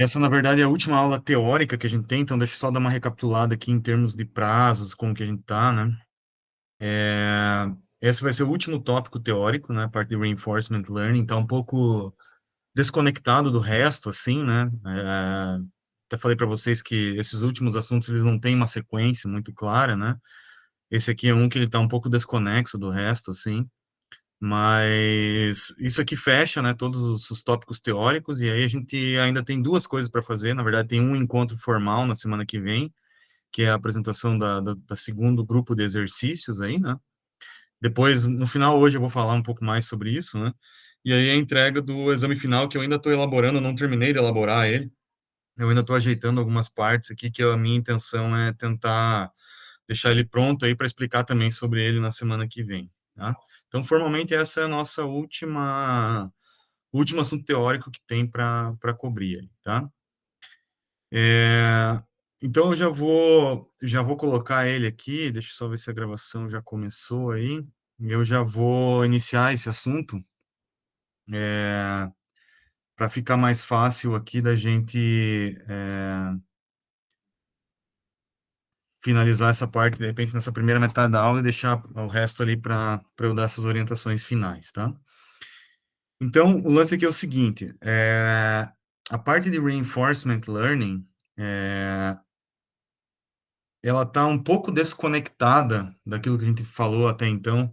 Essa, na verdade, é a última aula teórica que a gente tem, então deixa eu só dar uma recapitulada aqui em termos de prazos, como que a gente tá, né? Esse vai ser o último tópico teórico, né? A parte de Reinforcement Learning, tá um pouco desconectado do resto, assim, né? Até falei para vocês que esses últimos assuntos, eles não têm uma sequência muito clara, né? Esse aqui é um que ele tá um pouco desconexo do resto, assim. Mas isso aqui fecha, né, todos os tópicos teóricos, e aí a gente ainda tem duas coisas para fazer. Na verdade, tem um encontro formal na semana que vem, que é a apresentação da segundo grupo de exercícios aí, né? Depois, no final, hoje eu vou falar um pouco mais sobre isso, né? E aí a entrega do exame final, que eu ainda estou elaborando, eu não terminei de elaborar ele. Eu ainda estou ajeitando algumas partes aqui, que a minha intenção é tentar deixar ele pronto aí para explicar também sobre ele na semana que vem, tá? Então, formalmente, essa é a nossa o último assunto teórico que tem para cobrir aí, tá? É, então, eu já vou colocar ele aqui, deixa eu só ver se a gravação já começou aí. Eu já vou iniciar esse assunto, para ficar mais fácil aqui da gente finalizar essa parte, de repente, nessa primeira metade da aula e deixar o resto ali para eu dar essas orientações finais, tá? Então, o lance aqui é o seguinte, a parte de reinforcement learning, é, ela está um pouco desconectada daquilo que a gente falou até então,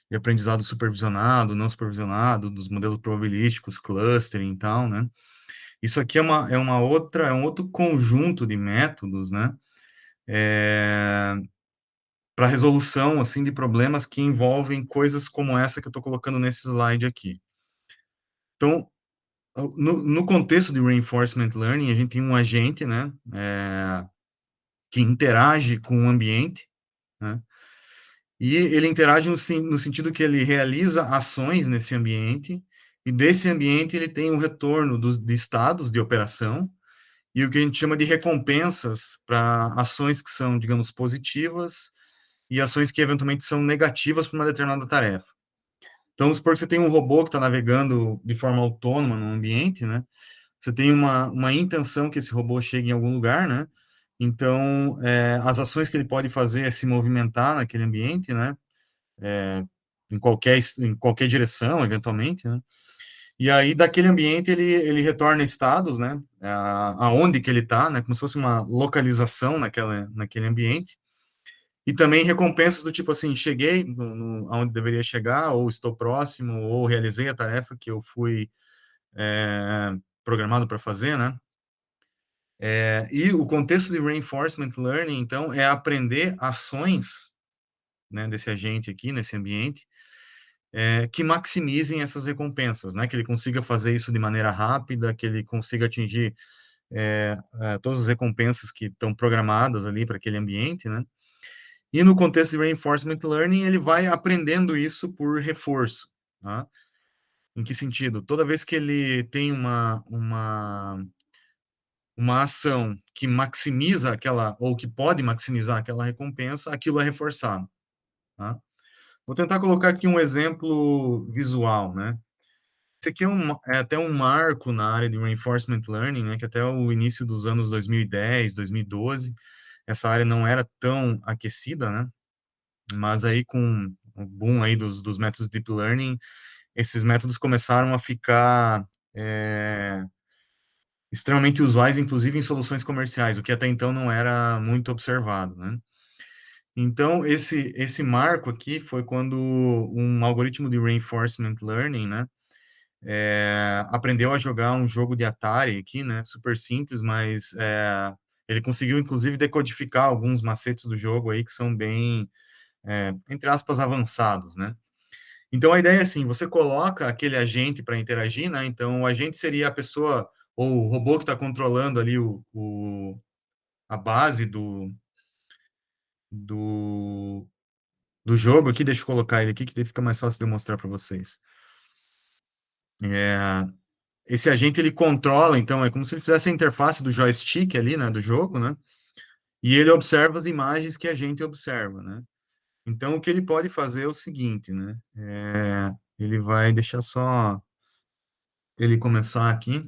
de aprendizado supervisionado, não supervisionado, dos modelos probabilísticos, clustering e tal, né? Isso aqui é um outro conjunto de métodos, né? Para resolução, assim, de problemas que envolvem coisas como essa que eu estou colocando nesse slide aqui. Então, no contexto de reinforcement learning, a gente tem um agente, né, que interage com o ambiente, né, e ele interage no sentido que ele realiza ações nesse ambiente, e desse ambiente ele tem um retorno de estados de operação, e o que a gente chama de recompensas para ações que são, digamos, positivas, e ações que eventualmente são negativas para uma determinada tarefa. Então, vamos supor que você tem um robô que está navegando de forma autônoma no ambiente, né? Você tem uma intenção que esse robô chegue em algum lugar, né? Então, as ações que ele pode fazer é se movimentar naquele ambiente, né? Em qualquer direção, eventualmente, né? E aí, daquele ambiente, ele retorna estados, né? Aonde que ele está, né? Como se fosse uma localização naquele ambiente. E também recompensas do tipo assim, cheguei aonde deveria chegar, ou estou próximo, ou realizei a tarefa que eu fui programado para fazer, né? E o contexto de reinforcement learning, então, é aprender ações, né, desse agente aqui, nesse ambiente, que maximizem essas recompensas, né? Que ele consiga fazer isso de maneira rápida, que ele consiga atingir todas as recompensas que estão programadas ali para aquele ambiente, né? E no contexto de reinforcement learning, ele vai aprendendo isso por reforço, tá? Em que sentido? Toda vez que ele tem uma ação que maximiza aquela, ou que pode maximizar aquela recompensa, aquilo é reforçado, tá? Vou tentar colocar aqui um exemplo visual, né? Esse aqui é até um marco na área de reinforcement learning, né? Que até o início dos anos 2010, 2012, essa área não era tão aquecida, né? Mas aí com o boom aí dos métodos deep learning, esses métodos começaram a ficar extremamente usuais, inclusive em soluções comerciais, o que até então não era muito observado, né? Então, esse marco aqui foi quando um algoritmo de reinforcement learning, né, aprendeu a jogar um jogo de Atari aqui, né, super simples, mas ele conseguiu, inclusive, decodificar alguns macetes do jogo aí que são bem, entre aspas, avançados, né? Então, a ideia é assim, você coloca aquele agente para interagir, né? Então, o agente seria a pessoa ou o robô que está controlando ali a base do, do jogo aqui. Deixa eu colocar ele aqui, que daí fica mais fácil de eu mostrar para vocês. É, esse agente, ele controla, então, é como se ele fizesse a interface do joystick ali, né, do jogo, né? E ele observa as imagens que a gente observa, né? Então, o que ele pode fazer é o seguinte, né? Ele vai deixar só ele começar aqui.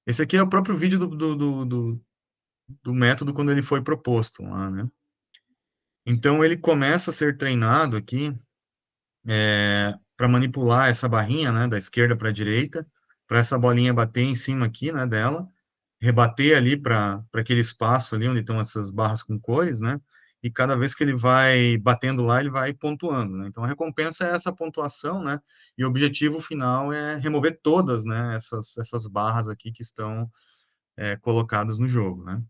Esse aqui é o próprio vídeo do método quando ele foi proposto lá, né? Então, ele começa a ser treinado aqui para manipular essa barrinha, né, da esquerda para a direita, para essa bolinha bater em cima aqui, né, dela, rebater ali para aquele espaço ali onde estão essas barras com cores, né? E cada vez que ele vai batendo lá, ele vai pontuando, né? Então a recompensa é essa pontuação, né? E o objetivo final é remover todas, né, essas barras aqui que estão colocadas no jogo, né?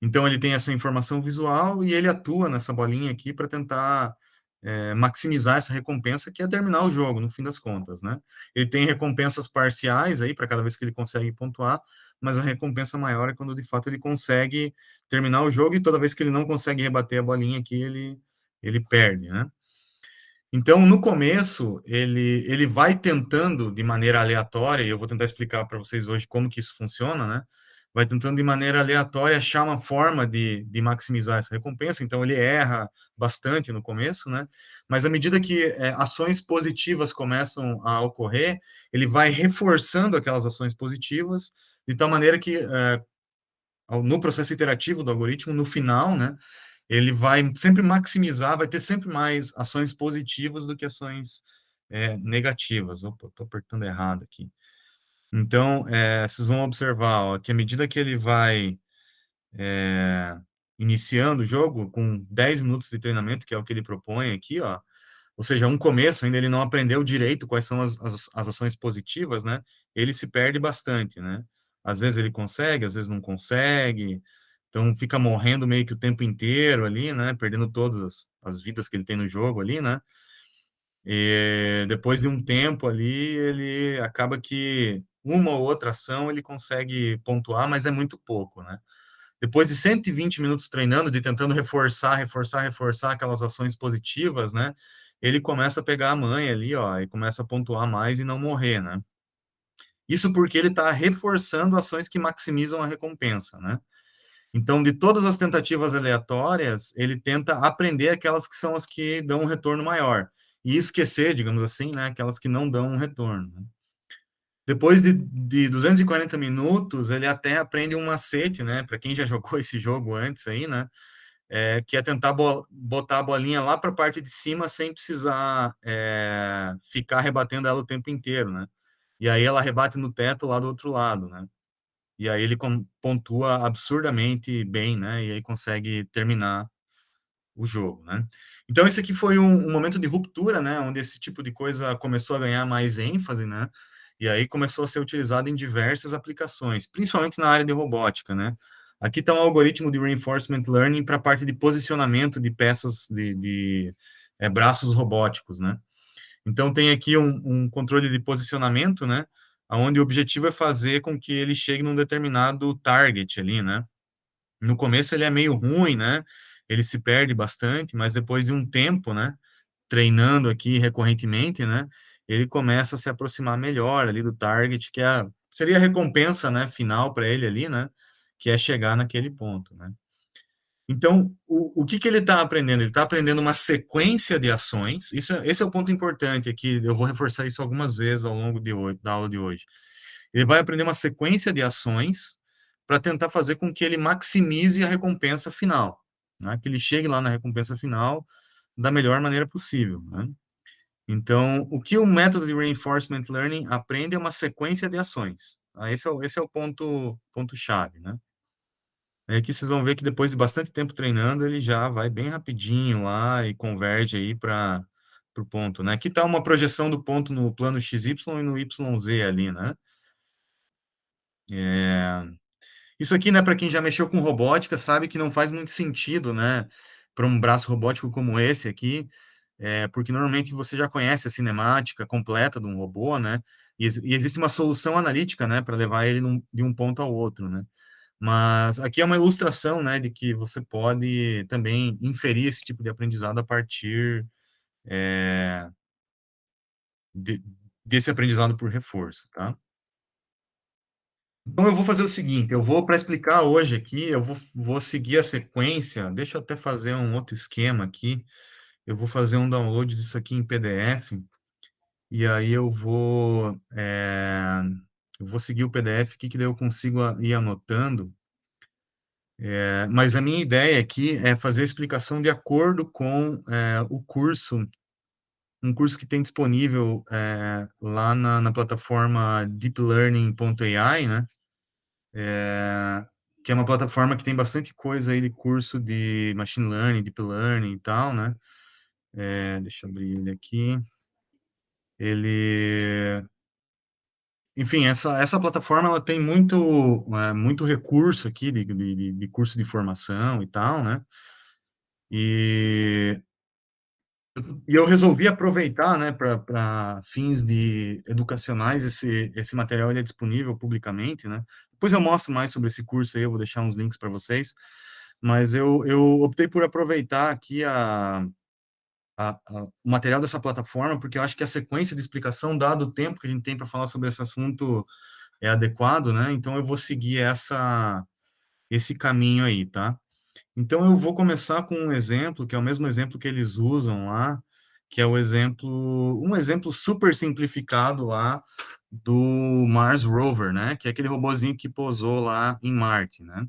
Então ele tem essa informação visual e ele atua nessa bolinha aqui para tentar maximizar essa recompensa, que é terminar o jogo, no fim das contas, né? Ele tem recompensas parciais aí para cada vez que ele consegue pontuar, mas a recompensa maior é quando de fato ele consegue terminar o jogo e toda vez que ele não consegue rebater a bolinha aqui, ele perde, né? Então, no começo, ele vai tentando de maneira aleatória, e eu vou tentar explicar para vocês hoje como que isso funciona, né? Vai tentando de maneira aleatória achar uma forma de maximizar essa recompensa. Então, ele erra bastante no começo, né? Mas à medida que ações positivas começam a ocorrer, ele vai reforçando aquelas ações positivas, de tal maneira que no processo iterativo do algoritmo, no final, né? Ele vai sempre maximizar, vai ter sempre mais ações positivas do que ações negativas. Opa, estou apertando errado aqui. Então, vocês vão observar ó, que à medida que ele vai iniciando o jogo, com 10 minutos de treinamento, que é o que ele propõe aqui, ó, ou seja, um começo, ainda ele não aprendeu direito quais são as ações positivas, né? Ele se perde bastante, né? Às vezes ele consegue, às vezes não consegue, então fica morrendo meio que o tempo inteiro ali, né? Perdendo todas as vidas que ele tem no jogo ali, né? E depois de um tempo ali, ele acaba que uma ou outra ação ele consegue pontuar, mas é muito pouco, né? Depois de 120 minutos treinando, de tentando reforçar aquelas ações positivas, né? Ele começa a pegar a manha ali, ó, e começa a pontuar mais e não morrer, né? Isso porque ele está reforçando ações que maximizam a recompensa, né? Então, de todas as tentativas aleatórias, ele tenta aprender aquelas que são as que dão um retorno maior e esquecer, digamos assim, né, aquelas que não dão um retorno, né? Depois de 240 minutos, ele até aprende um macete, né? Para quem já jogou esse jogo antes aí, né? Que é tentar botar a bolinha lá para a parte de cima sem precisar ficar rebatendo ela o tempo inteiro, né? E aí ela rebate no teto lá do outro lado, né? E aí ele pontua absurdamente bem, né? E aí consegue terminar o jogo, né? Então esse aqui foi um momento de ruptura, né? Onde esse tipo de coisa começou a ganhar mais ênfase, né? E aí começou a ser utilizado em diversas aplicações, principalmente na área de robótica, né? Aqui está um algoritmo de reinforcement learning para a parte de posicionamento de peças de braços robóticos, né? Então tem aqui um controle de posicionamento, né? Onde o objetivo é fazer com que ele chegue num determinado target ali, né? No começo ele é meio ruim, né? Ele se perde bastante, mas depois de um tempo, né? Treinando aqui recorrentemente, né? Ele começa a se aproximar melhor ali do target, seria a recompensa, né? Final para ele ali, né? Que é chegar naquele ponto, né? Então, o que que ele está aprendendo? Ele está aprendendo uma sequência de ações. Esse é o ponto importante aqui. Eu vou reforçar isso algumas vezes ao longo da aula de hoje. Ele vai aprender uma sequência de ações para tentar fazer com que ele maximize a recompensa final, né? Que ele chegue lá na recompensa final da melhor maneira possível, né? Então, o que o método de reinforcement learning aprende é uma sequência de ações. Tá? Esse é o ponto chave, né? Aqui vocês vão ver que depois de bastante tempo treinando, ele já vai bem rapidinho lá e converge aí para o ponto, né? Aqui está uma projeção do ponto no plano XY e no YZ ali, né? É, Isso aqui, né, para quem já mexeu com robótica, sabe que não faz muito sentido, né, para um braço robótico como esse aqui, porque normalmente você já conhece a cinemática completa de um robô, né, e existe uma solução analítica, né, para levar ele de um ponto ao outro, né. Mas aqui é uma ilustração, né, de que você pode também inferir esse tipo de aprendizado a partir de- desse aprendizado por reforço, tá? Então, eu vou fazer o seguinte, eu vou, para explicar hoje aqui, vou seguir a sequência, deixa eu até fazer um outro esquema aqui, eu vou fazer um download disso aqui em PDF, e aí eu vou Eu vou seguir o PDF aqui, que daí eu consigo ir anotando. Mas a minha ideia aqui é fazer a explicação de acordo com o curso, um curso que tem disponível lá na plataforma deeplearning.ai, né? Que é uma plataforma que tem bastante coisa aí de curso de machine learning, deep learning e tal, né? Deixa eu abrir ele aqui. Ele, enfim, essa plataforma ela tem muito recurso aqui de curso de formação e tal, né? E, e eu resolvi aproveitar, né, para fins de educacionais, esse material ele é disponível publicamente, né? Depois eu mostro mais sobre esse curso aí, eu vou deixar uns links para vocês, mas eu optei por aproveitar aqui o material dessa plataforma, porque eu acho que a sequência de explicação, dado o tempo que a gente tem para falar sobre esse assunto, é adequado, né? Então eu vou seguir esse caminho aí, tá? Então eu vou começar com um exemplo, que é o mesmo exemplo que eles usam lá, que é um exemplo super simplificado lá do Mars Rover, né? Que é aquele robozinho que pousou lá em Marte, né?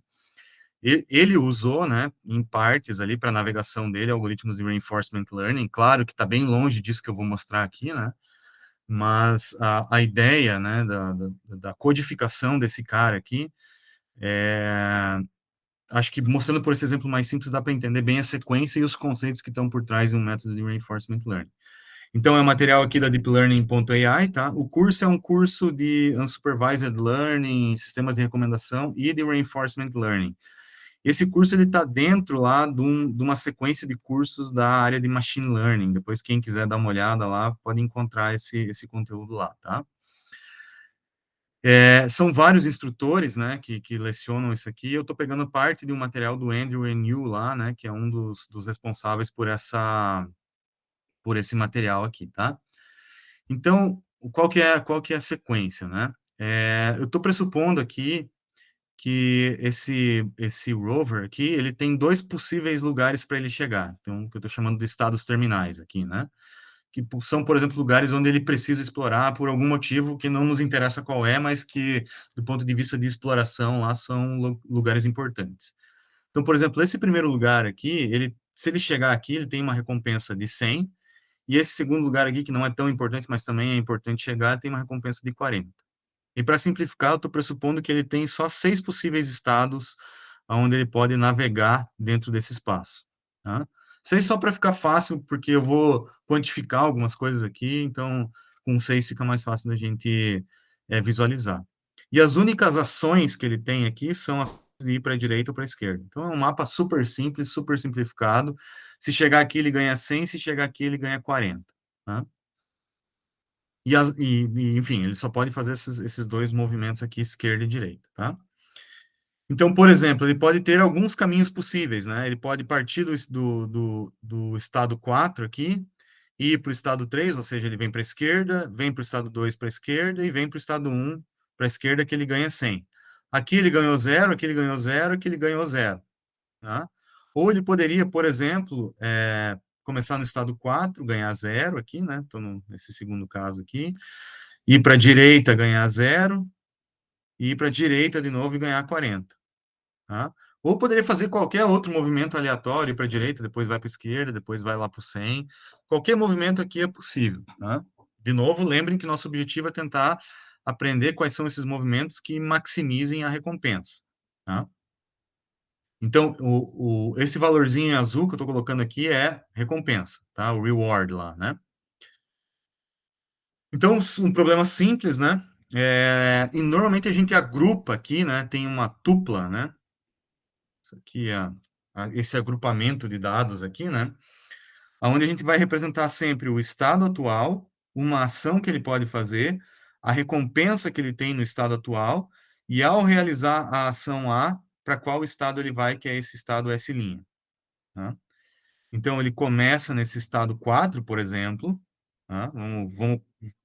Ele usou, né, em partes ali para navegação dele, algoritmos de reinforcement learning. Claro que está bem longe disso que eu vou mostrar aqui, né? Mas a ideia, né, da codificação desse cara aqui, acho que mostrando por esse exemplo mais simples, dá para entender bem a sequência e os conceitos que estão por trás de um método de reinforcement learning. Então, é o material aqui da deeplearning.ai, tá? O curso é um curso de unsupervised learning, sistemas de recomendação e de reinforcement learning. Esse curso ele está dentro lá de uma sequência de cursos da área de machine learning. Depois, quem quiser dar uma olhada lá, pode encontrar esse conteúdo lá, tá? São vários instrutores, né, que lecionam isso aqui. Eu estou pegando parte de um material do Andrew Yu lá, né, que é um dos responsáveis por esse material aqui, tá? Então, qual que é a sequência, né? Eu estou pressupondo aqui que esse rover aqui, ele tem dois possíveis lugares para ele chegar. Então, que eu estou chamando de estados terminais aqui, né? Que são, por exemplo, lugares onde ele precisa explorar por algum motivo que não nos interessa qual é, mas que, do ponto de vista de exploração, lá são lugares importantes. Então, por exemplo, esse primeiro lugar aqui, se ele chegar aqui, ele tem uma recompensa de 100, e esse segundo lugar aqui, que não é tão importante, mas também é importante chegar, tem uma recompensa de 40. E para simplificar, eu estou pressupondo que ele tem só 6 possíveis estados onde ele pode navegar dentro desse espaço. Tá? 6 só para ficar fácil, porque eu vou quantificar algumas coisas aqui, então com 6 fica mais fácil da gente visualizar. E as únicas ações que ele tem aqui são as de ir para a direita ou para a esquerda. Então é um mapa super simples, super simplificado. Se chegar aqui, ele ganha 100, se chegar aqui, ele ganha 40. Tá? Enfim, ele só pode fazer esses dois movimentos aqui, esquerda e direita, tá? Então, por exemplo, ele pode ter alguns caminhos possíveis, né? Ele pode partir do estado 4 aqui, ir para o estado 3, ou seja, ele vem para a esquerda, vem para o estado 2 para a esquerda e vem para o estado 1 para a esquerda, que ele ganha 100. Aqui ele ganhou 0, aqui ele ganhou 0, aqui ele ganhou 0, tá? Ou ele poderia, por exemplo, começar no estado 4, ganhar 0 aqui, né? Estou nesse segundo caso aqui, ir para a direita, ganhar 0, e ir para a direita de novo e ganhar 40. Tá? Ou poderia fazer qualquer outro movimento aleatório, ir para a direita, depois vai para a esquerda, depois vai lá para o 100. Qualquer movimento aqui é possível. Tá? De novo, lembrem que nosso objetivo é tentar aprender quais são esses movimentos que maximizem a recompensa. Tá? Então, esse valorzinho azul que eu estou colocando aqui é recompensa, tá? O reward lá, né? Então, um problema simples, né? E normalmente a gente agrupa aqui, né? Tem uma tupla, né? Isso aqui é esse agrupamento de dados aqui, né? Onde a gente vai representar sempre o estado atual, uma ação que ele pode fazer, a recompensa que ele tem no estado atual, e ao realizar a ação A, para qual estado ele vai, que é esse estado S'. Tá? Então, ele começa nesse estado 4, por exemplo. Tá? Vamos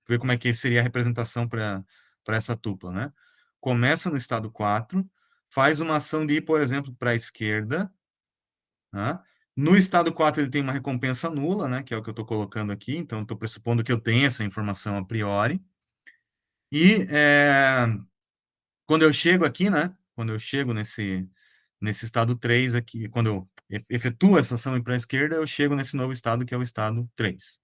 ver como é que seria a representação para essa tupla, né? Começa no estado 4, faz uma ação de ir, por exemplo, para a esquerda. Tá? No estado 4, ele tem uma recompensa nula, né? Que é o que eu estou colocando aqui. Então, estou pressupondo que eu tenho essa informação a priori. E quando eu chego aqui, né? Quando eu chego nesse estado 3 aqui, quando eu efetuo essa ação para a esquerda, eu chego nesse novo estado que é o estado 3.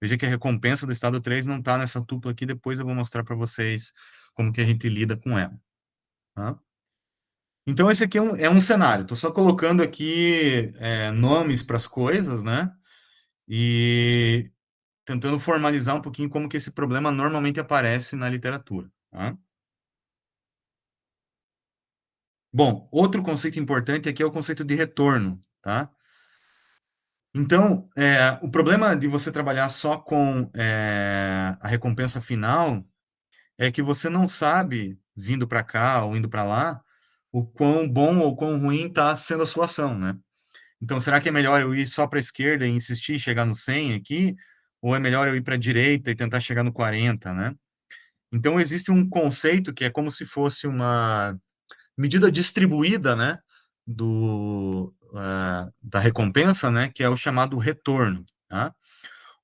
Veja que a recompensa do estado 3 não está nessa tupla aqui, depois eu vou mostrar para vocês como que a gente lida com ela. Tá? Então, esse aqui é um cenário. Estou só colocando aqui nomes para as coisas, né? E tentando formalizar um pouquinho como que esse problema normalmente aparece na literatura. Tá? Bom, outro conceito importante aqui é o conceito de retorno, tá? Então, o problema de você trabalhar só com a recompensa final é que você não sabe, vindo para cá ou indo para lá, o quão bom ou quão ruim está sendo a sua ação, né? Então, será que é melhor eu ir só para a esquerda e insistir em chegar no 100 aqui? Ou é melhor eu ir para a direita e tentar chegar no 40, né? Então, existe um conceito que é como se fosse uma medida distribuída, né, da recompensa, né, que é o chamado retorno, tá?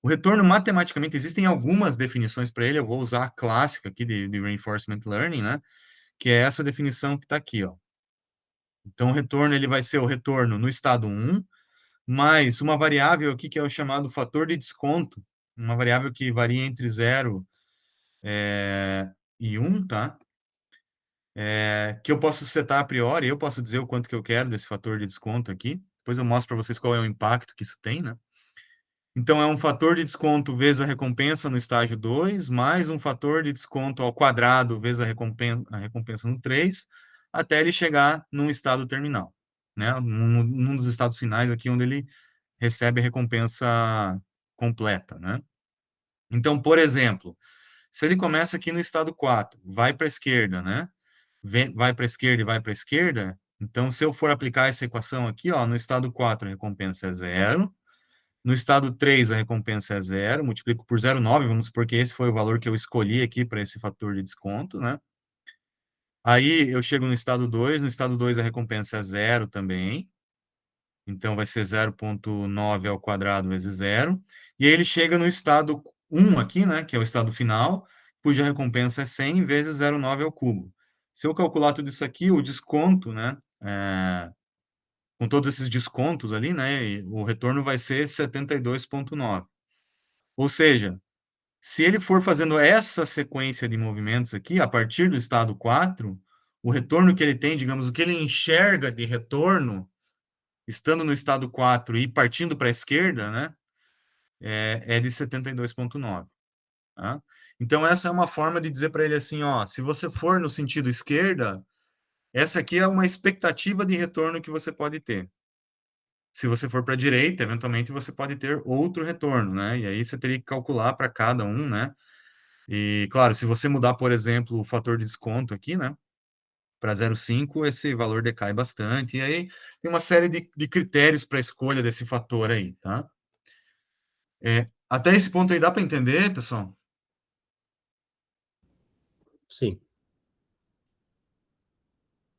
O retorno, matematicamente, existem algumas definições para ele, eu vou usar a clássica aqui de Reinforcement Learning, né, que é essa definição que está aqui, ó. Então, o retorno, ele vai ser o retorno no estado 1, mais uma variável aqui que é o chamado fator de desconto, uma variável que varia entre 0 e 1, tá? Que eu posso setar a priori, eu posso dizer o quanto que eu quero desse fator de desconto aqui. Depois eu mostro para vocês qual é o impacto que isso tem, né? Então, é um fator de desconto vezes a recompensa no estágio 2, mais um fator de desconto ao quadrado vezes a recompensa no 3, até ele chegar num estado terminal, né? Num dos estados finais aqui, onde ele recebe a recompensa completa, né? Então, por exemplo, se ele começa aqui no estado 4, vai para a esquerda, né? Vai para a esquerda e vai para a esquerda, então, se eu for aplicar essa equação aqui, ó, no estado 4 a recompensa é zero, no estado 3 a recompensa é zero, multiplico por 0,9, vamos supor que esse foi o valor que eu escolhi aqui para esse fator de desconto, né? Aí eu chego no estado 2 a recompensa é zero também, então vai ser 0,9 ao quadrado vezes zero, e aí ele chega no estado 1 aqui, né, que é o estado final, cuja recompensa é 100 vezes 0,9 ao cubo. Se eu calcular tudo isso aqui, o desconto, né, com todos esses descontos ali, né, o retorno vai ser 72,9. Ou seja, se ele for fazendo essa sequência de movimentos aqui, a partir do estado 4, o retorno que ele tem, digamos, o que ele enxerga de retorno, estando no estado 4 e partindo para a esquerda, né, é de 72,9. Tá? Então, essa é uma forma de dizer para ele assim, ó, se você for no sentido esquerda, essa aqui é uma expectativa de retorno que você pode ter. Se você for para a direita, eventualmente você pode ter outro retorno, né? E aí você teria que calcular para cada um, né? E, claro, se você mudar, por exemplo, o fator de desconto aqui, né? Para 0,5, esse valor decai bastante. E aí tem uma série de critérios para a escolha desse fator aí, tá? Até esse ponto aí dá para entender, pessoal? Sim.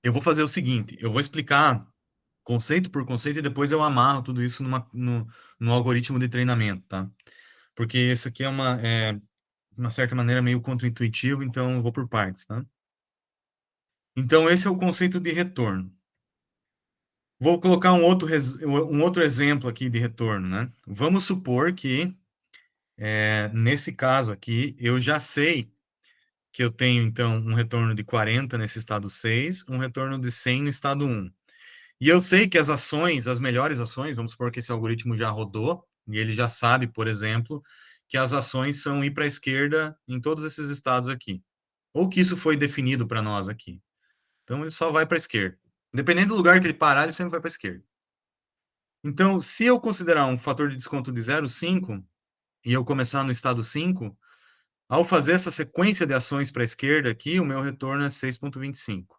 Eu vou fazer o seguinte, eu vou explicar conceito por conceito e depois eu amarro tudo isso no algoritmo de treinamento, tá? Porque isso aqui de uma certa maneira, meio contraintuitivo, então eu vou por partes, tá? Então, esse é o conceito de retorno. Vou colocar um outro exemplo aqui de retorno, né? Vamos supor que, nesse caso aqui, eu já sei que eu tenho, então, um retorno de 40 nesse estado 6, um retorno de 100 no estado 1. E eu sei que as ações, as melhores ações, vamos supor que esse algoritmo já rodou, e ele já sabe, por exemplo, que as ações são ir para a esquerda em todos esses estados aqui. Ou que isso foi definido para nós aqui. Então, ele só vai para a esquerda. Dependendo do lugar que ele parar, ele sempre vai para a esquerda. Então, se eu considerar um fator de desconto de 0,5 e eu começar no estado 5, ao fazer essa sequência de ações para a esquerda aqui, o meu retorno é 6,25.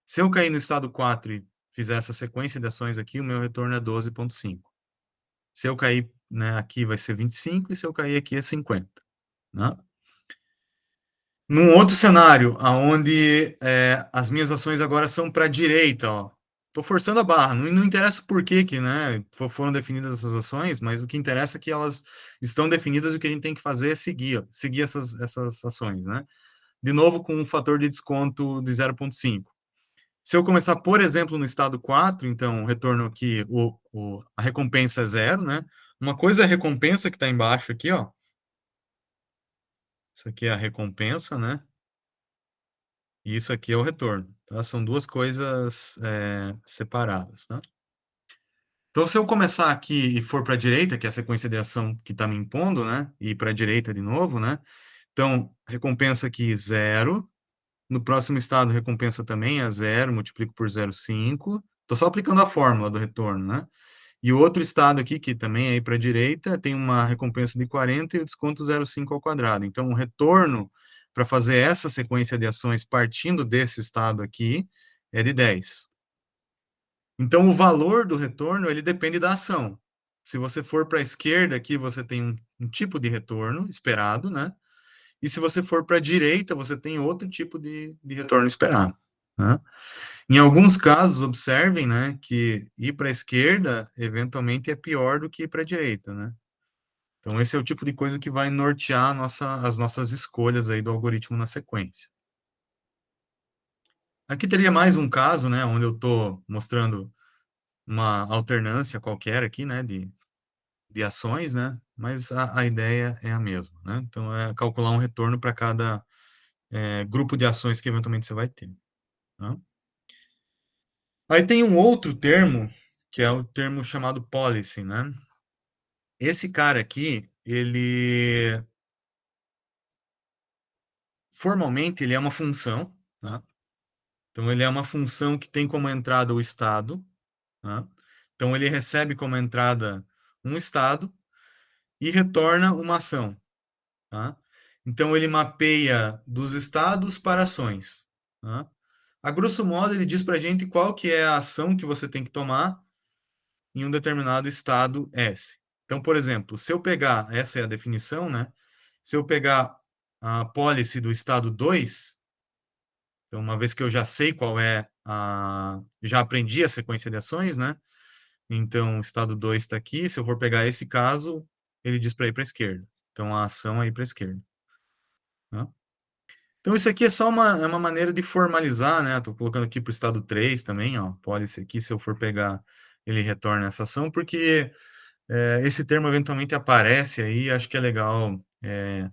Se eu cair no estado 4 e fizer essa sequência de ações aqui, o meu retorno é 12,5. Se eu cair, né, aqui vai ser 25 e se eu cair aqui é 50. Né? Num outro cenário, onde as minhas ações agora são para a direita, ó. Estou forçando a barra, não interessa por que, né, foram definidas essas ações, mas o que interessa é que elas estão definidas e o que a gente tem que fazer é seguir essas ações, né? de novo com um fator de desconto de 0,5. Se eu começar, por exemplo, no estado 4, então o retorno aqui, a recompensa é zero, né? Uma coisa é a recompensa que está embaixo aqui, ó. Isso aqui é a recompensa, né? E isso aqui é o retorno, tá? São duas coisas separadas, tá? Então, se eu começar aqui e for para a direita, que é a sequência de ação que está me impondo, né? E para a direita de novo, né? Então, recompensa aqui zero. No próximo estado, recompensa também é zero, multiplico por 0,5. Estou só aplicando a fórmula do retorno, né? E o outro estado aqui, que também é aí para a direita, tem uma recompensa de 40 e o desconto 0,5 ao quadrado. Então, o retorno para fazer essa sequência de ações partindo desse estado aqui é de 10. Então, o valor do retorno, ele depende da ação. Se você for para a esquerda aqui, você tem um tipo de retorno esperado, né? E se você for para a direita, você tem outro tipo de retorno esperado, né? Em alguns casos, observem, né, que ir para a esquerda, eventualmente, é pior do que ir para a direita, né? Então, esse é o tipo de coisa que vai nortear as nossas escolhas aí do algoritmo na sequência. Aqui teria mais um caso, né, onde eu estou mostrando uma alternância qualquer aqui, né, de ações, né, mas a ideia é a mesma, né? Então, é calcular um retorno para cada grupo de ações que eventualmente você vai ter, tá? Aí tem um outro termo, que é o termo chamado policy, né? Esse cara aqui, ele formalmente ele é uma função, tá? Então ele é uma função que tem como entrada o estado, tá? Então ele recebe como entrada um estado e retorna uma ação, tá? Então ele mapeia dos estados para ações, tá? A grosso modo ele diz para a gente qual que é a ação que você tem que tomar em um determinado estado S. Então, por exemplo, se eu pegar, essa é a definição, né? Se eu pegar a policy do estado 2, então, uma vez que eu já sei qual é já aprendi a sequência de ações, né? Então, o estado 2 está aqui. Se eu for pegar esse caso, ele diz para ir para a esquerda. Então, a ação é ir para a esquerda, né? Então, isso aqui é uma maneira de formalizar, né? Estou colocando aqui para o estado 3 também, ó. Policy aqui, se eu for pegar, ele retorna essa ação, porque esse termo eventualmente aparece aí, acho que é legal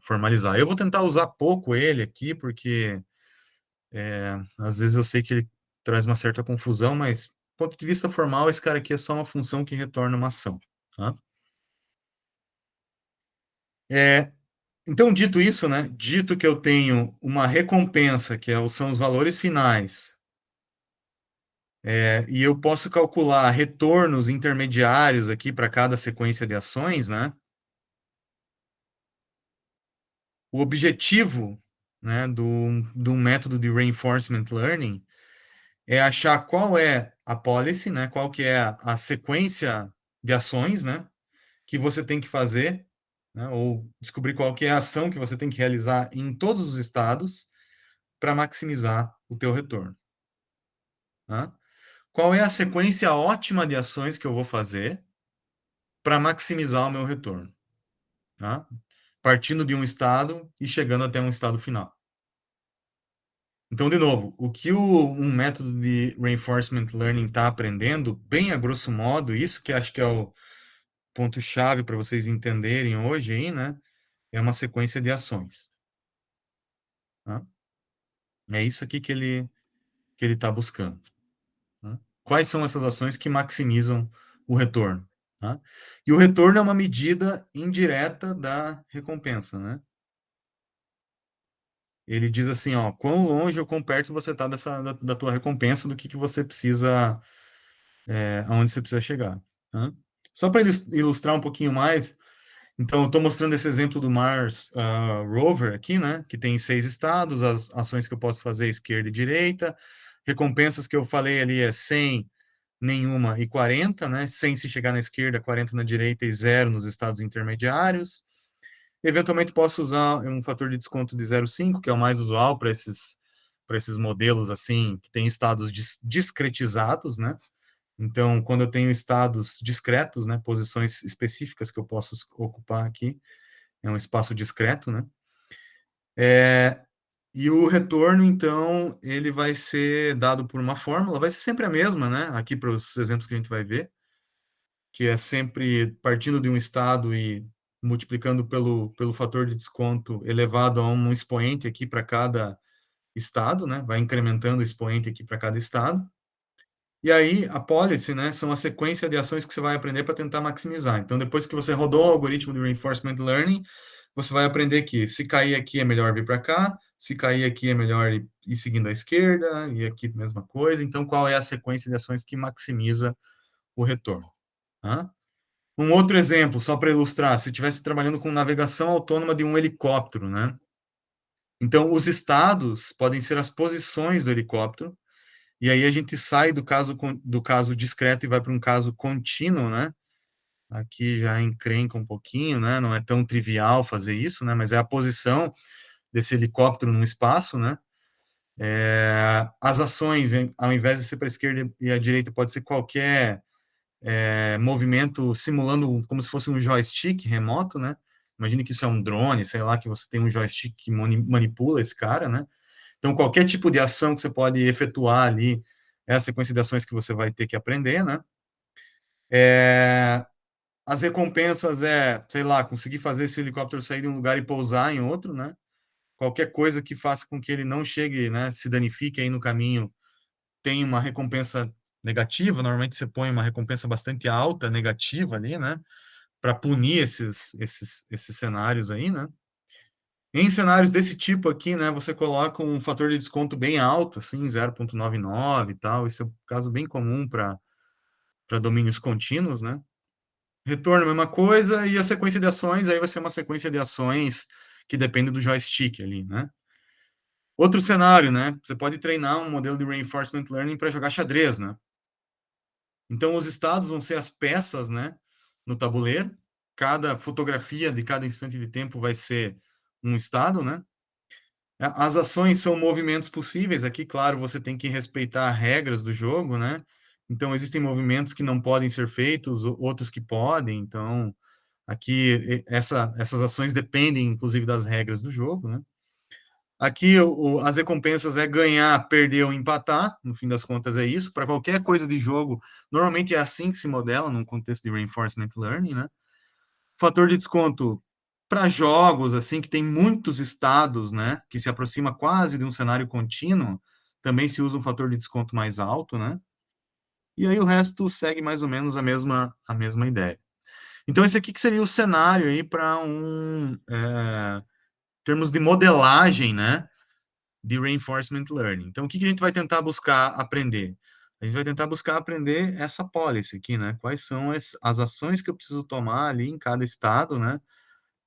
formalizar. Eu vou tentar usar pouco ele aqui, porque às vezes eu sei que ele traz uma certa confusão, mas do ponto de vista formal, esse cara aqui é só uma função que retorna uma ação, tá? É, então, dito isso, né, dito que eu tenho uma recompensa, são os valores finais, e eu posso calcular retornos intermediários aqui para cada sequência de ações, né? O objetivo, né, do método de reinforcement learning é achar qual é a policy, né, qual que é a sequência de ações, né, que você tem que fazer, né, ou descobrir qual que é a ação que você tem que realizar em todos os estados para maximizar o teu retorno, tá? Qual é a sequência ótima de ações que eu vou fazer para maximizar o meu retorno, tá? Partindo de um estado e chegando até um estado final. Então, de novo, o que um método de reinforcement learning está aprendendo, bem a grosso modo, isso que acho que é o ponto-chave para vocês entenderem hoje aí, né? É uma sequência de ações, tá? É isso aqui que ele está buscando, tá? Quais são essas ações que maximizam o retorno, tá? E o retorno é uma medida indireta da recompensa, né? Ele diz assim, ó, quão longe ou quão perto você está da tua recompensa, do que você precisa aonde você precisa chegar, tá? Só para ilustrar um pouquinho mais, então eu estou mostrando esse exemplo do Mars Rover aqui, né? Que tem 6 estados, as ações que eu posso fazer esquerda e direita, recompensas que eu falei ali é 100, nenhuma e 40, né? 100 se chegar na esquerda, 40 na direita e 0 nos estados intermediários. Eventualmente posso usar um fator de desconto de 0,5, que é o mais usual para esses modelos assim, que tem estados discretizados, né? Então, quando eu tenho estados discretos, né, posições específicas que eu posso ocupar aqui, é um espaço discreto, né? E o retorno, então, ele vai ser dado por uma fórmula, vai ser sempre a mesma, né? Aqui para os exemplos que a gente vai ver, que é sempre partindo de um estado e multiplicando pelo fator de desconto elevado a um expoente aqui para cada estado, né? Vai incrementando o expoente aqui para cada estado. E aí, a policy, né, são a sequência de ações que você vai aprender para tentar maximizar. Então, depois que você rodou o algoritmo de reinforcement learning, você vai aprender que se cair aqui é melhor vir para cá, se cair aqui é melhor ir seguindo à esquerda, e aqui a mesma coisa. Então, qual é a sequência de ações que maximiza o retorno? Tá? Um outro exemplo, só para ilustrar, se estivesse trabalhando com navegação autônoma de um helicóptero, né? Então, os estados podem ser as posições do helicóptero, e aí a gente sai do caso discreto e vai para um caso contínuo, né? Aqui já encrenca um pouquinho, né? Não é tão trivial fazer isso, né? Mas é a posição desse helicóptero no espaço, né? As ações, ao invés de ser para a esquerda e a direita, pode ser qualquer movimento simulando como se fosse um joystick remoto, né? Imagine que isso é um drone, sei lá, que você tem um joystick que manipula esse cara, né? Então, qualquer tipo de ação que você pode efetuar ali é a sequência de ações que você vai ter que aprender, né? As recompensas sei lá, conseguir fazer esse helicóptero sair de um lugar e pousar em outro, né? Qualquer coisa que faça com que ele não chegue, né, se danifique aí no caminho, tem uma recompensa negativa. Normalmente você põe uma recompensa bastante alta, negativa ali, né? Para punir esses cenários aí, né? Em cenários desse tipo aqui, né, você coloca um fator de desconto bem alto, assim, 0,99 e tal. Isso é um caso bem comum para domínios contínuos, né? Retorno, mesma coisa, e a sequência de ações, aí vai ser uma sequência de ações que depende do joystick ali, né? Outro cenário, né? Você pode treinar um modelo de reinforcement learning para jogar xadrez, né? Então, os estados vão ser as peças, né, no tabuleiro. Cada fotografia de cada instante de tempo vai ser um estado, né? As ações são movimentos possíveis. Aqui, claro, você tem que respeitar regras do jogo, né? Então, existem movimentos que não podem ser feitos, outros que podem. Então, aqui, essas ações dependem, inclusive, das regras do jogo, né? Aqui, as recompensas é ganhar, perder ou empatar. No fim das contas, é isso. Para qualquer coisa de jogo, normalmente é assim que se modela num contexto de reinforcement learning, né? Fator de desconto para jogos assim que tem muitos estados, né, que se aproxima quase de um cenário contínuo, também se usa um fator de desconto mais alto, né? E aí o resto segue mais ou menos a mesma ideia. Então esse aqui que seria o cenário aí para termos de modelagem, né, de reinforcement learning. Então o que a gente vai tentar buscar aprender? A gente vai tentar buscar aprender essa policy aqui, né? Quais são as ações que eu preciso tomar ali em cada estado, né?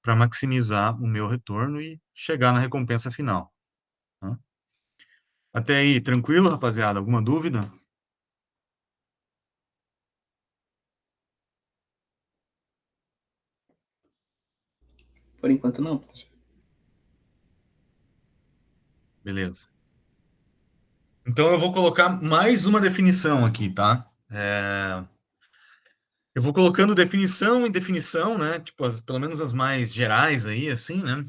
Para maximizar o meu retorno e chegar na recompensa final. Tá? Até aí, tranquilo, rapaziada? Alguma dúvida? Por enquanto não, professor. Beleza. Então eu vou colocar mais uma definição aqui, tá? Eu vou colocando definição em definição, né? Tipo, pelo menos as mais gerais aí, assim, né?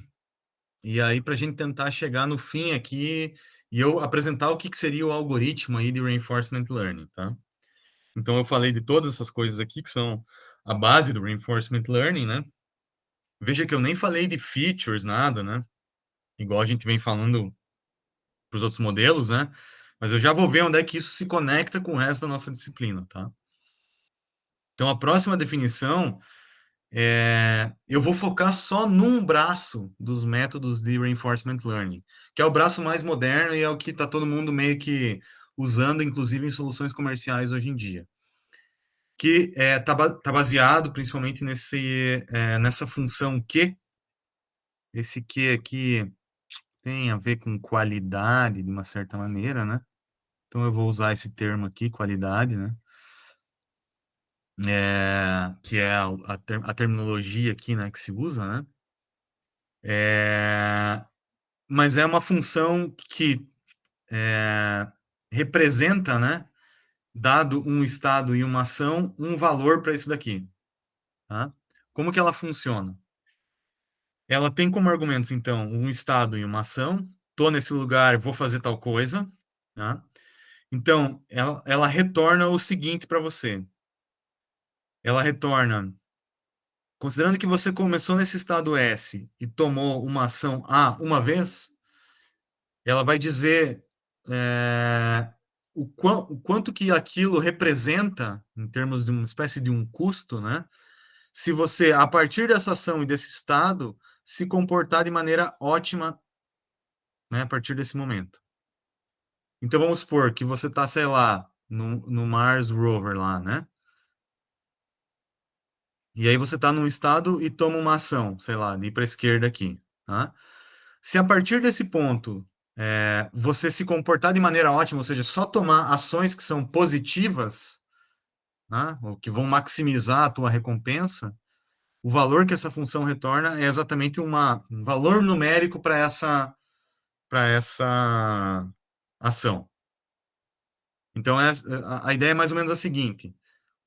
E aí, para a gente tentar chegar no fim aqui e eu apresentar o que seria o algoritmo aí de reinforcement learning, tá? Então, eu falei de todas essas coisas aqui que são a base do reinforcement learning, né? Veja que eu nem falei de features, nada, né? Igual a gente vem falando para os outros modelos, né? Mas eu já vou ver onde é que isso se conecta com o resto da nossa disciplina, tá? Então, a próxima definição eu vou focar só num braço dos métodos de reinforcement learning, que é o braço mais moderno e é o que está todo mundo meio que usando, inclusive em soluções comerciais hoje em dia, que tá baseado principalmente nessa função Q. Esse Q aqui tem a ver com qualidade, de uma certa maneira, né? Então eu vou usar esse termo aqui, qualidade, né? Que é a terminologia aqui, né, que se usa, né? É, mas é uma função que representa, né, dado um estado e uma ação, um valor para isso daqui, tá? Como que ela funciona? Ela tem como argumentos, então, um estado e uma ação, tô nesse lugar, vou fazer tal coisa, tá? Então, ela retorna o seguinte para você. Ela retorna, considerando que você começou nesse estado S e tomou uma ação A uma vez, ela vai dizer o quanto que aquilo representa em termos de uma espécie de um custo, né? Se você, a partir dessa ação e desse estado, se comportar de maneira ótima, né, a partir desse momento. Então, vamos supor que você está, sei lá, no Mars Rover lá, né? E aí você está num estado e toma uma ação, sei lá, de ir para a esquerda aqui, tá? Se a partir desse ponto você se comportar de maneira ótima, ou seja, só tomar ações que são positivas, né, ou que vão maximizar a tua recompensa, o valor que essa função retorna é exatamente um valor numérico para essa ação. Então, a ideia é mais ou menos a seguinte: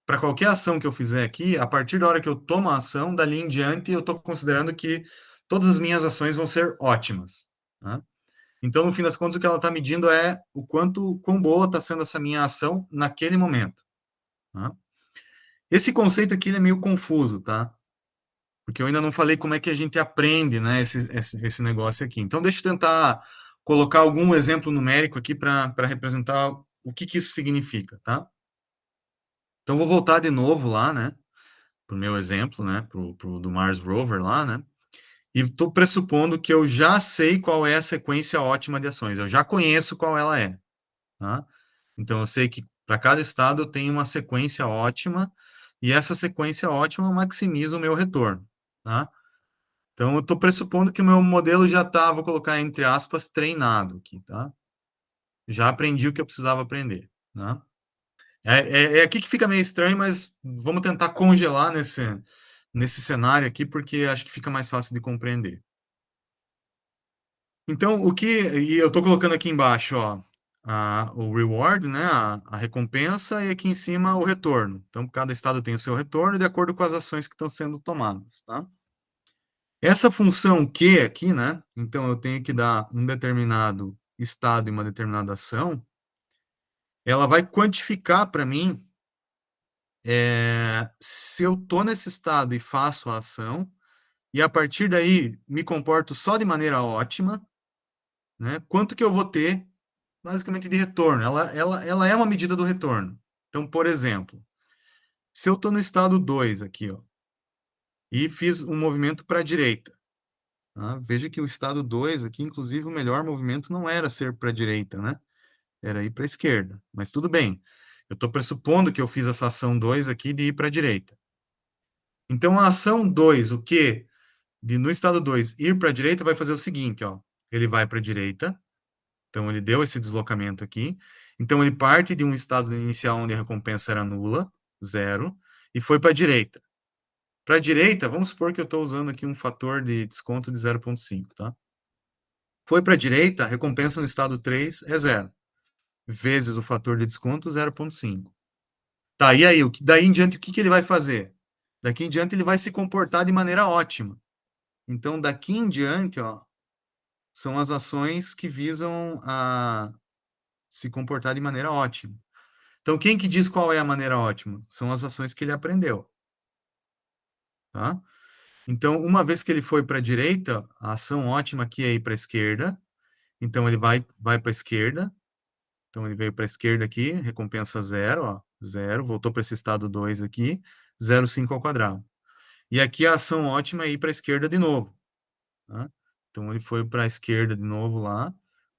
para qualquer ação que eu fizer aqui, a partir da hora que eu tomo a ação, dali em diante, eu estou considerando que todas as minhas ações vão ser ótimas, né? Então, no fim das contas, o que ela está medindo é quão boa está sendo essa minha ação naquele momento, né? Esse conceito aqui é meio confuso, tá? Porque eu ainda não falei como é que a gente aprende, né, esse negócio aqui. Então, deixa eu tentar colocar algum exemplo numérico aqui para representar o que isso significa, tá? Então, vou voltar de novo lá, né, para o meu exemplo, né, pro do Mars Rover lá, né? E estou pressupondo que eu já sei qual é a sequência ótima de ações. Eu já conheço qual ela é, tá? Então, eu sei que para cada estado eu tenho uma sequência ótima e essa sequência ótima maximiza o meu retorno, tá? Então, eu estou pressupondo que o meu modelo já está, vou colocar entre aspas, treinado aqui, tá? Já aprendi o que eu precisava aprender, né? É aqui que fica meio estranho, mas vamos tentar congelar nesse cenário aqui, porque acho que fica mais fácil de compreender. Então, e eu estou colocando aqui embaixo, ó, o reward, né, a recompensa, e aqui em cima o retorno. Então, cada estado tem o seu retorno de acordo com as ações que estão sendo tomadas, tá? Essa função Q aqui, né, então eu tenho que dar um determinado estado e uma determinada ação, ela vai quantificar para mim se eu estou nesse estado e faço a ação, e a partir daí me comporto só de maneira ótima, né, quanto que eu vou ter basicamente de retorno. Ela é uma medida do retorno. Então, por exemplo, se eu estou no estado 2 aqui, ó, e fiz um movimento para a direita, tá? Veja que o estado 2 aqui, inclusive, o melhor movimento não era ser para a direita, né? Era ir para a esquerda. Mas tudo bem. Eu estou pressupondo que eu fiz essa ação 2 aqui de ir para a direita. Então, a ação 2, o que? No estado 2, ir para a direita, vai fazer o seguinte, ó. Ele vai para a direita, então, ele deu esse deslocamento aqui. Então, ele parte de um estado inicial onde a recompensa era nula, zero, e foi para a direita. Para a direita, vamos supor que eu estou usando aqui um fator de desconto de 0,5, tá? Foi para a direita, a recompensa no estado 3 é zero, vezes o fator de desconto, 0,5. Tá, e aí, daí em diante, o que ele vai fazer? Daqui em diante, ele vai se comportar de maneira ótima. Então, daqui em diante, ó, são as ações que visam a se comportar de maneira ótima. Então, quem que diz qual é a maneira ótima? São as ações que ele aprendeu, tá? Então, uma vez que ele foi para a direita, a ação ótima aqui é ir para a esquerda. Então, ele vai para a esquerda. Então, ele veio para a esquerda aqui, recompensa zero, ó, zero, voltou para esse estado 2 aqui, 0,5 ao quadrado. E aqui a ação ótima é ir para a esquerda de novo, tá? Então, ele foi para a esquerda de novo lá,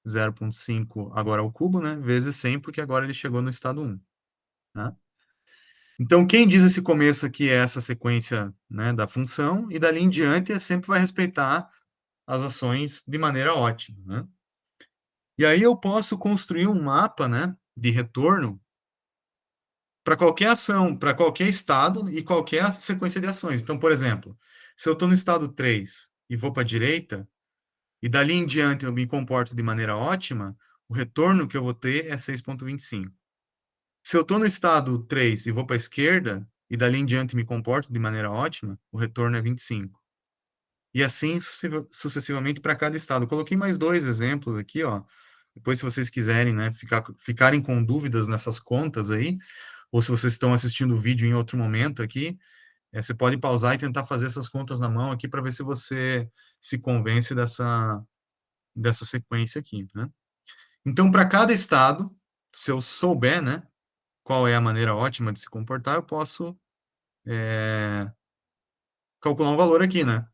0,5 agora ao cubo, né? Vezes 100, porque agora ele chegou no estado 1, tá? Então, quem diz esse começo aqui é essa sequência, né, da função, e dali em diante sempre vai respeitar as ações de maneira ótima, né? E aí eu posso construir um mapa, né, de retorno para qualquer ação, para qualquer estado e qualquer sequência de ações. Então, por exemplo, se eu estou no estado 3 e vou para a direita, e dali em diante eu me comporto de maneira ótima, o retorno que eu vou ter é 6,25. Se eu estou no estado 3 e vou para a esquerda, e dali em diante me comporto de maneira ótima, o retorno é 25. e assim sucessivamente para cada estado. Eu coloquei mais dois exemplos aqui, ó. Depois, se vocês quiserem, né, ficarem com dúvidas nessas contas aí, ou se vocês estão assistindo o vídeo em outro momento aqui, você pode pausar e tentar fazer essas contas na mão aqui para ver se você se convence dessa sequência aqui, né? Então, para cada estado, se eu souber, né, qual é a maneira ótima de se comportar, eu posso calcular um valor aqui, né?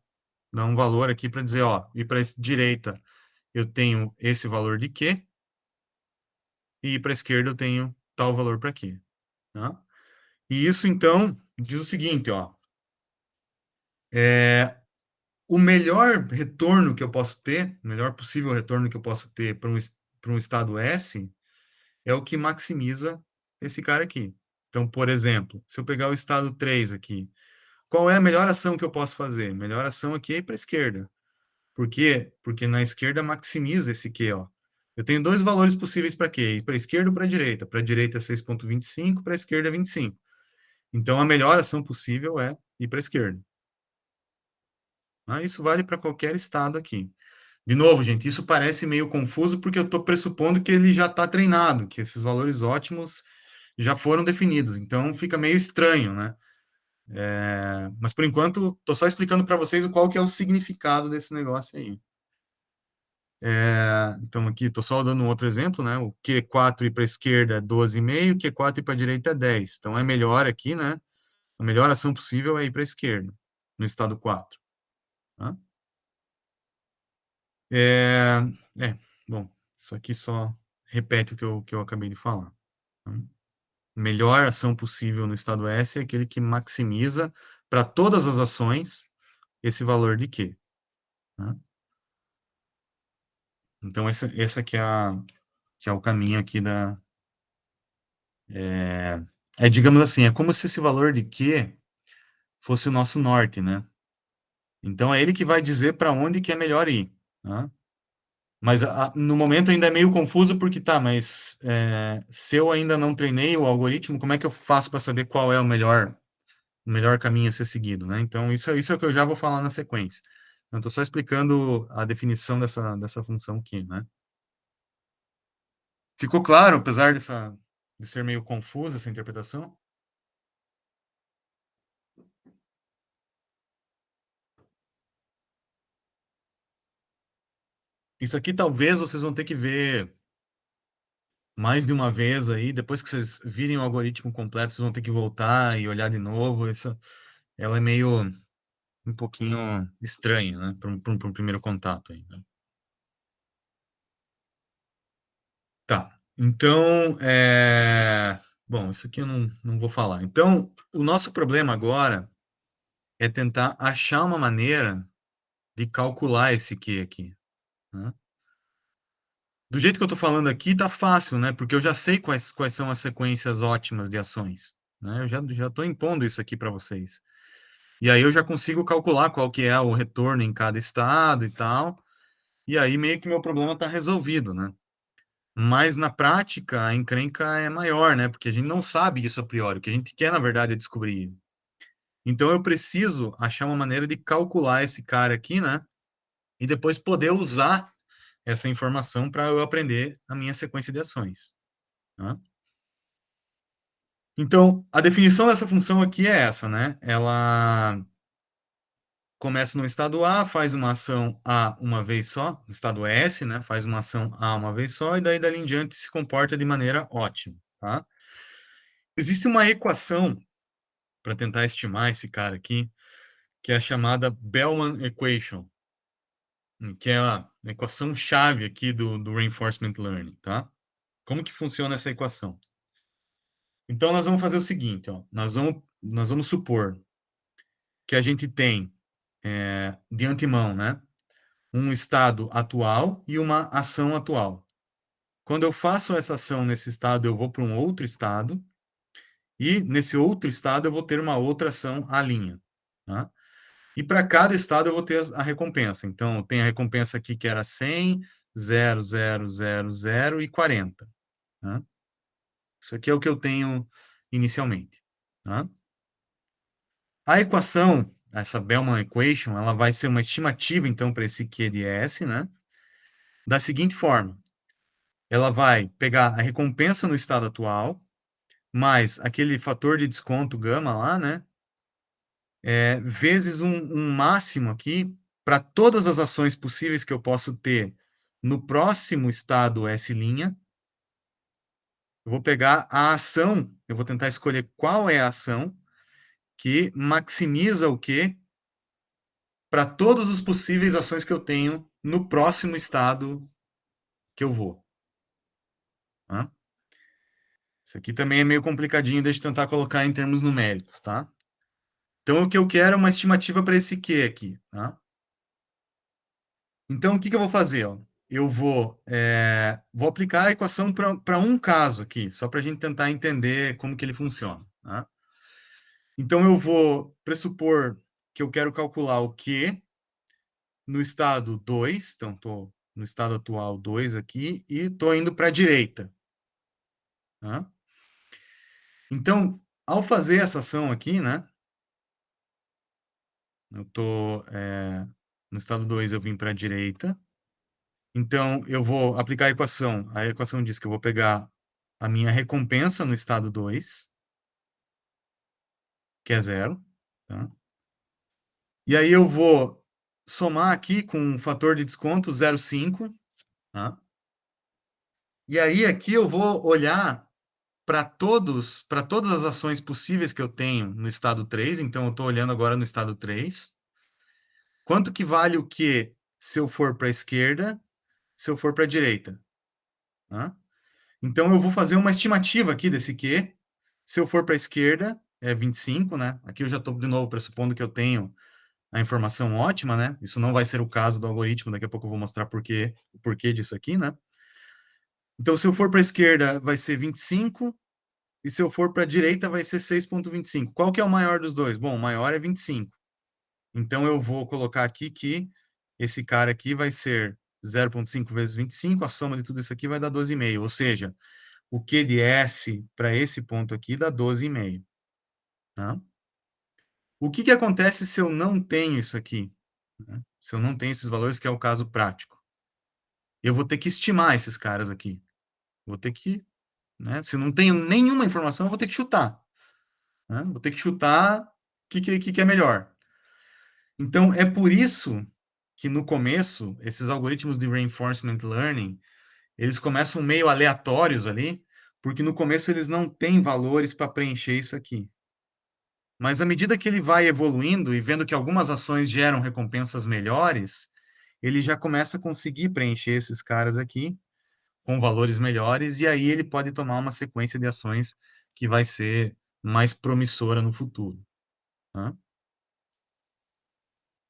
Dar um valor aqui para dizer, ó, e para a direita eu tenho esse valor de Q, e para a esquerda eu tenho tal valor para Q, tá? E isso, então, diz o seguinte, ó, o melhor retorno que eu posso ter, o melhor possível retorno que eu posso ter para um estado S, é o que maximiza esse cara aqui. Então, por exemplo, se eu pegar o estado 3 aqui, qual é a melhor ação que eu posso fazer? Melhor ação aqui é ir para a esquerda. Por quê? Porque na esquerda maximiza esse Q, ó. Eu tenho dois valores possíveis para Q, ir para a esquerda ou para a direita. Para a direita é 6,25, para a esquerda é 25. Então, a melhor ação possível é ir para a esquerda. Isso vale para qualquer estado aqui. De novo, gente, isso parece meio confuso porque eu estou pressupondo que ele já está treinado, que esses valores ótimos já foram definidos. Então, fica meio estranho, né? Mas, por enquanto, estou só explicando para vocês qual que é o significado desse negócio aí. Então, aqui, estou só dando um outro exemplo, né? O Q4 ir para a esquerda é 12,5, Q4 ir para a direita é 10. Então, é melhor aqui, né? A melhor ação possível é ir para a esquerda, no estado 4. Tá? É, é, bom, isso aqui só repete o que eu acabei de falar. Tá? Melhor ação possível no estado S é aquele que maximiza para todas as ações esse valor de Q. Tá? Então, esse aqui que é o caminho aqui da. Digamos assim, é como se esse valor de Q fosse o nosso norte, né? Então, é ele que vai dizer para onde que é melhor ir. Tá? Mas no momento ainda é meio confuso porque tá, mas se eu ainda não treinei o algoritmo, como é que eu faço para saber qual é o melhor caminho a ser seguido, né? Então, isso é o que eu já vou falar na sequência. Eu estou só explicando a definição dessa função aqui, né? Ficou claro, apesar de ser meio confusa essa interpretação? Isso aqui talvez vocês vão ter que ver mais de uma vez aí, depois que vocês virem o algoritmo completo, vocês vão ter que voltar e olhar de novo. Ela é meio um pouquinho estranha, né, para um primeiro contato aí, né? Tá. Então, bom, isso aqui eu não vou falar. Então, o nosso problema agora é tentar achar uma maneira de calcular esse Q aqui, né? Do jeito que eu estou falando aqui, tá fácil, né? Porque eu já sei quais são as sequências ótimas de ações, né? Eu já estou impondo isso aqui para vocês. E aí eu já consigo calcular qual que é o retorno em cada estado e tal. E aí meio que meu problema está resolvido, né? Mas na prática a encrenca é maior, né? Porque a gente não sabe isso a priori. O que a gente quer, na verdade, é descobrir. Então eu preciso achar uma maneira de calcular esse cara aqui, né? E depois poder usar essa informação para eu aprender a minha sequência de ações. Tá? Então, a definição dessa função aqui é essa, né? Ela começa no estado A, faz uma ação A uma vez só, no estado S, né? Faz uma ação A uma vez só, e daí dali em diante se comporta de maneira ótima, tá? Existe uma equação para tentar estimar esse cara aqui, que é a chamada Bellman Equation, que é a equação-chave aqui do Reinforcement Learning, tá? Como que funciona essa equação? Então, nós vamos fazer o seguinte, ó, nós vamos supor que a gente tem, de antemão, né, um estado atual e uma ação atual. Quando eu faço essa ação nesse estado, eu vou para um outro estado, e nesse outro estado eu vou ter uma outra ação à linha, tá? E para cada estado eu vou ter a recompensa. Então, tem a recompensa aqui que era 100, 0, 0, 0, 0 e 40. Tá? Isso aqui é o que eu tenho inicialmente. Tá? A equação, essa Bellman Equation, ela vai ser uma estimativa, então, para esse QDS, né? Da seguinte forma, ela vai pegar a recompensa no estado atual, mais aquele fator de desconto gama lá, né? Vezes um máximo aqui para todas as ações possíveis que eu posso ter no próximo estado S'. Eu vou pegar a ação, eu vou tentar escolher qual é a ação que maximiza o quê para todas as possíveis ações que eu tenho no próximo estado que eu vou. Tá? Isso aqui também é meio complicadinho, deixa eu tentar colocar em termos numéricos, tá? Então, o que eu quero é uma estimativa para esse Q aqui, tá? Então, o que que eu vou fazer? Ó? Eu vou aplicar a equação para um caso aqui, só para a gente tentar entender como que ele funciona, tá? Então, eu vou pressupor que eu quero calcular o Q no estado 2, então estou no estado atual 2 aqui, e estou indo para a direita. Tá? Então, ao fazer essa ação aqui, né? Eu estou no estado 2, eu vim para a direita. Então, eu vou aplicar a equação. A equação diz que eu vou pegar a minha recompensa no estado 2, que é 0. Tá? E aí eu vou somar aqui com um fator de desconto 0,5. Tá? E aí aqui eu vou olhar para todas as ações possíveis que eu tenho no estado 3. Então, eu estou olhando agora no estado 3. Quanto que vale o que se eu for para a esquerda, se eu for para a direita? Tá? Então, eu vou fazer uma estimativa aqui desse Q. Se eu for para a esquerda, é 25, né? Aqui eu já estou, de novo, pressupondo que eu tenho a informação ótima, né? Isso não vai ser o caso do algoritmo, daqui a pouco eu vou mostrar o porquê disso aqui, né? Então, se eu for para a esquerda, vai ser 25, e se eu for para a direita, vai ser 6,25. Qual que é o maior dos dois? Bom, o maior é 25. Então, eu vou colocar aqui que esse cara aqui vai ser 0,5 vezes 25, a soma de tudo isso aqui vai dar 12,5. Ou seja, o Q de S para esse ponto aqui dá 12,5. Tá? O que que acontece se eu não tenho isso aqui? Né? Se eu não tenho esses valores, que é o caso prático. Eu vou ter que estimar esses caras aqui. Vou ter que, né? Se eu não tenho nenhuma informação, eu vou ter que chutar. Né? Vou ter que chutar o que é melhor. Então, é por isso que no começo, esses algoritmos de reinforcement learning, eles começam meio aleatórios ali, porque no começo eles não têm valores para preencher isso aqui. Mas à medida que ele vai evoluindo e vendo que algumas ações geram recompensas melhores, ele já começa a conseguir preencher esses caras aqui com valores melhores, e aí ele pode tomar uma sequência de ações que vai ser mais promissora no futuro. Tá?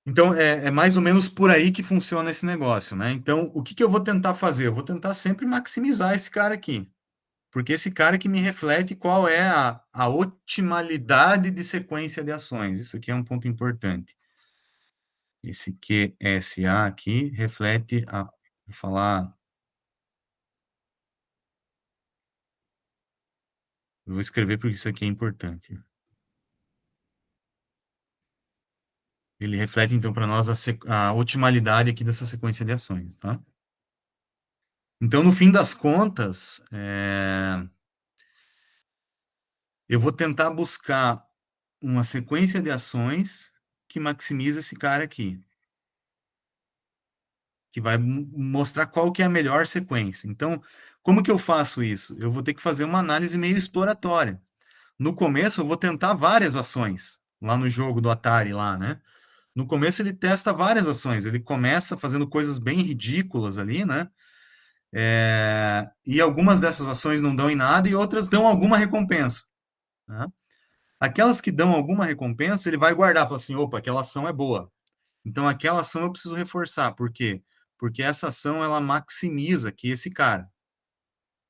Então, é mais ou menos por aí que funciona esse negócio, né? Então, o que que eu vou tentar fazer? Eu vou tentar sempre maximizar esse cara aqui, porque esse cara que me reflete qual é a otimalidade de sequência de ações. Isso aqui é um ponto importante. Esse QSA aqui reflete vou falar, eu vou escrever porque isso aqui é importante. Ele reflete, então, para nós a otimalidade aqui dessa sequência de ações, tá? Então, no fim das contas, eu vou tentar buscar uma sequência de ações que maximiza esse cara aqui, que vai mostrar qual que é a melhor sequência. Então, como que eu faço isso? Eu vou ter que fazer uma análise meio exploratória. No começo, eu vou tentar várias ações, lá no jogo do Atari, lá, né? No começo, ele testa várias ações. Ele começa fazendo coisas bem ridículas ali, né? E algumas dessas ações não dão em nada e outras dão alguma recompensa. Né? Aquelas que dão alguma recompensa, ele vai guardar, fala assim, opa, aquela ação é boa. Então, aquela ação eu preciso reforçar. Por quê? Porque essa ação, ela maximiza aqui esse cara.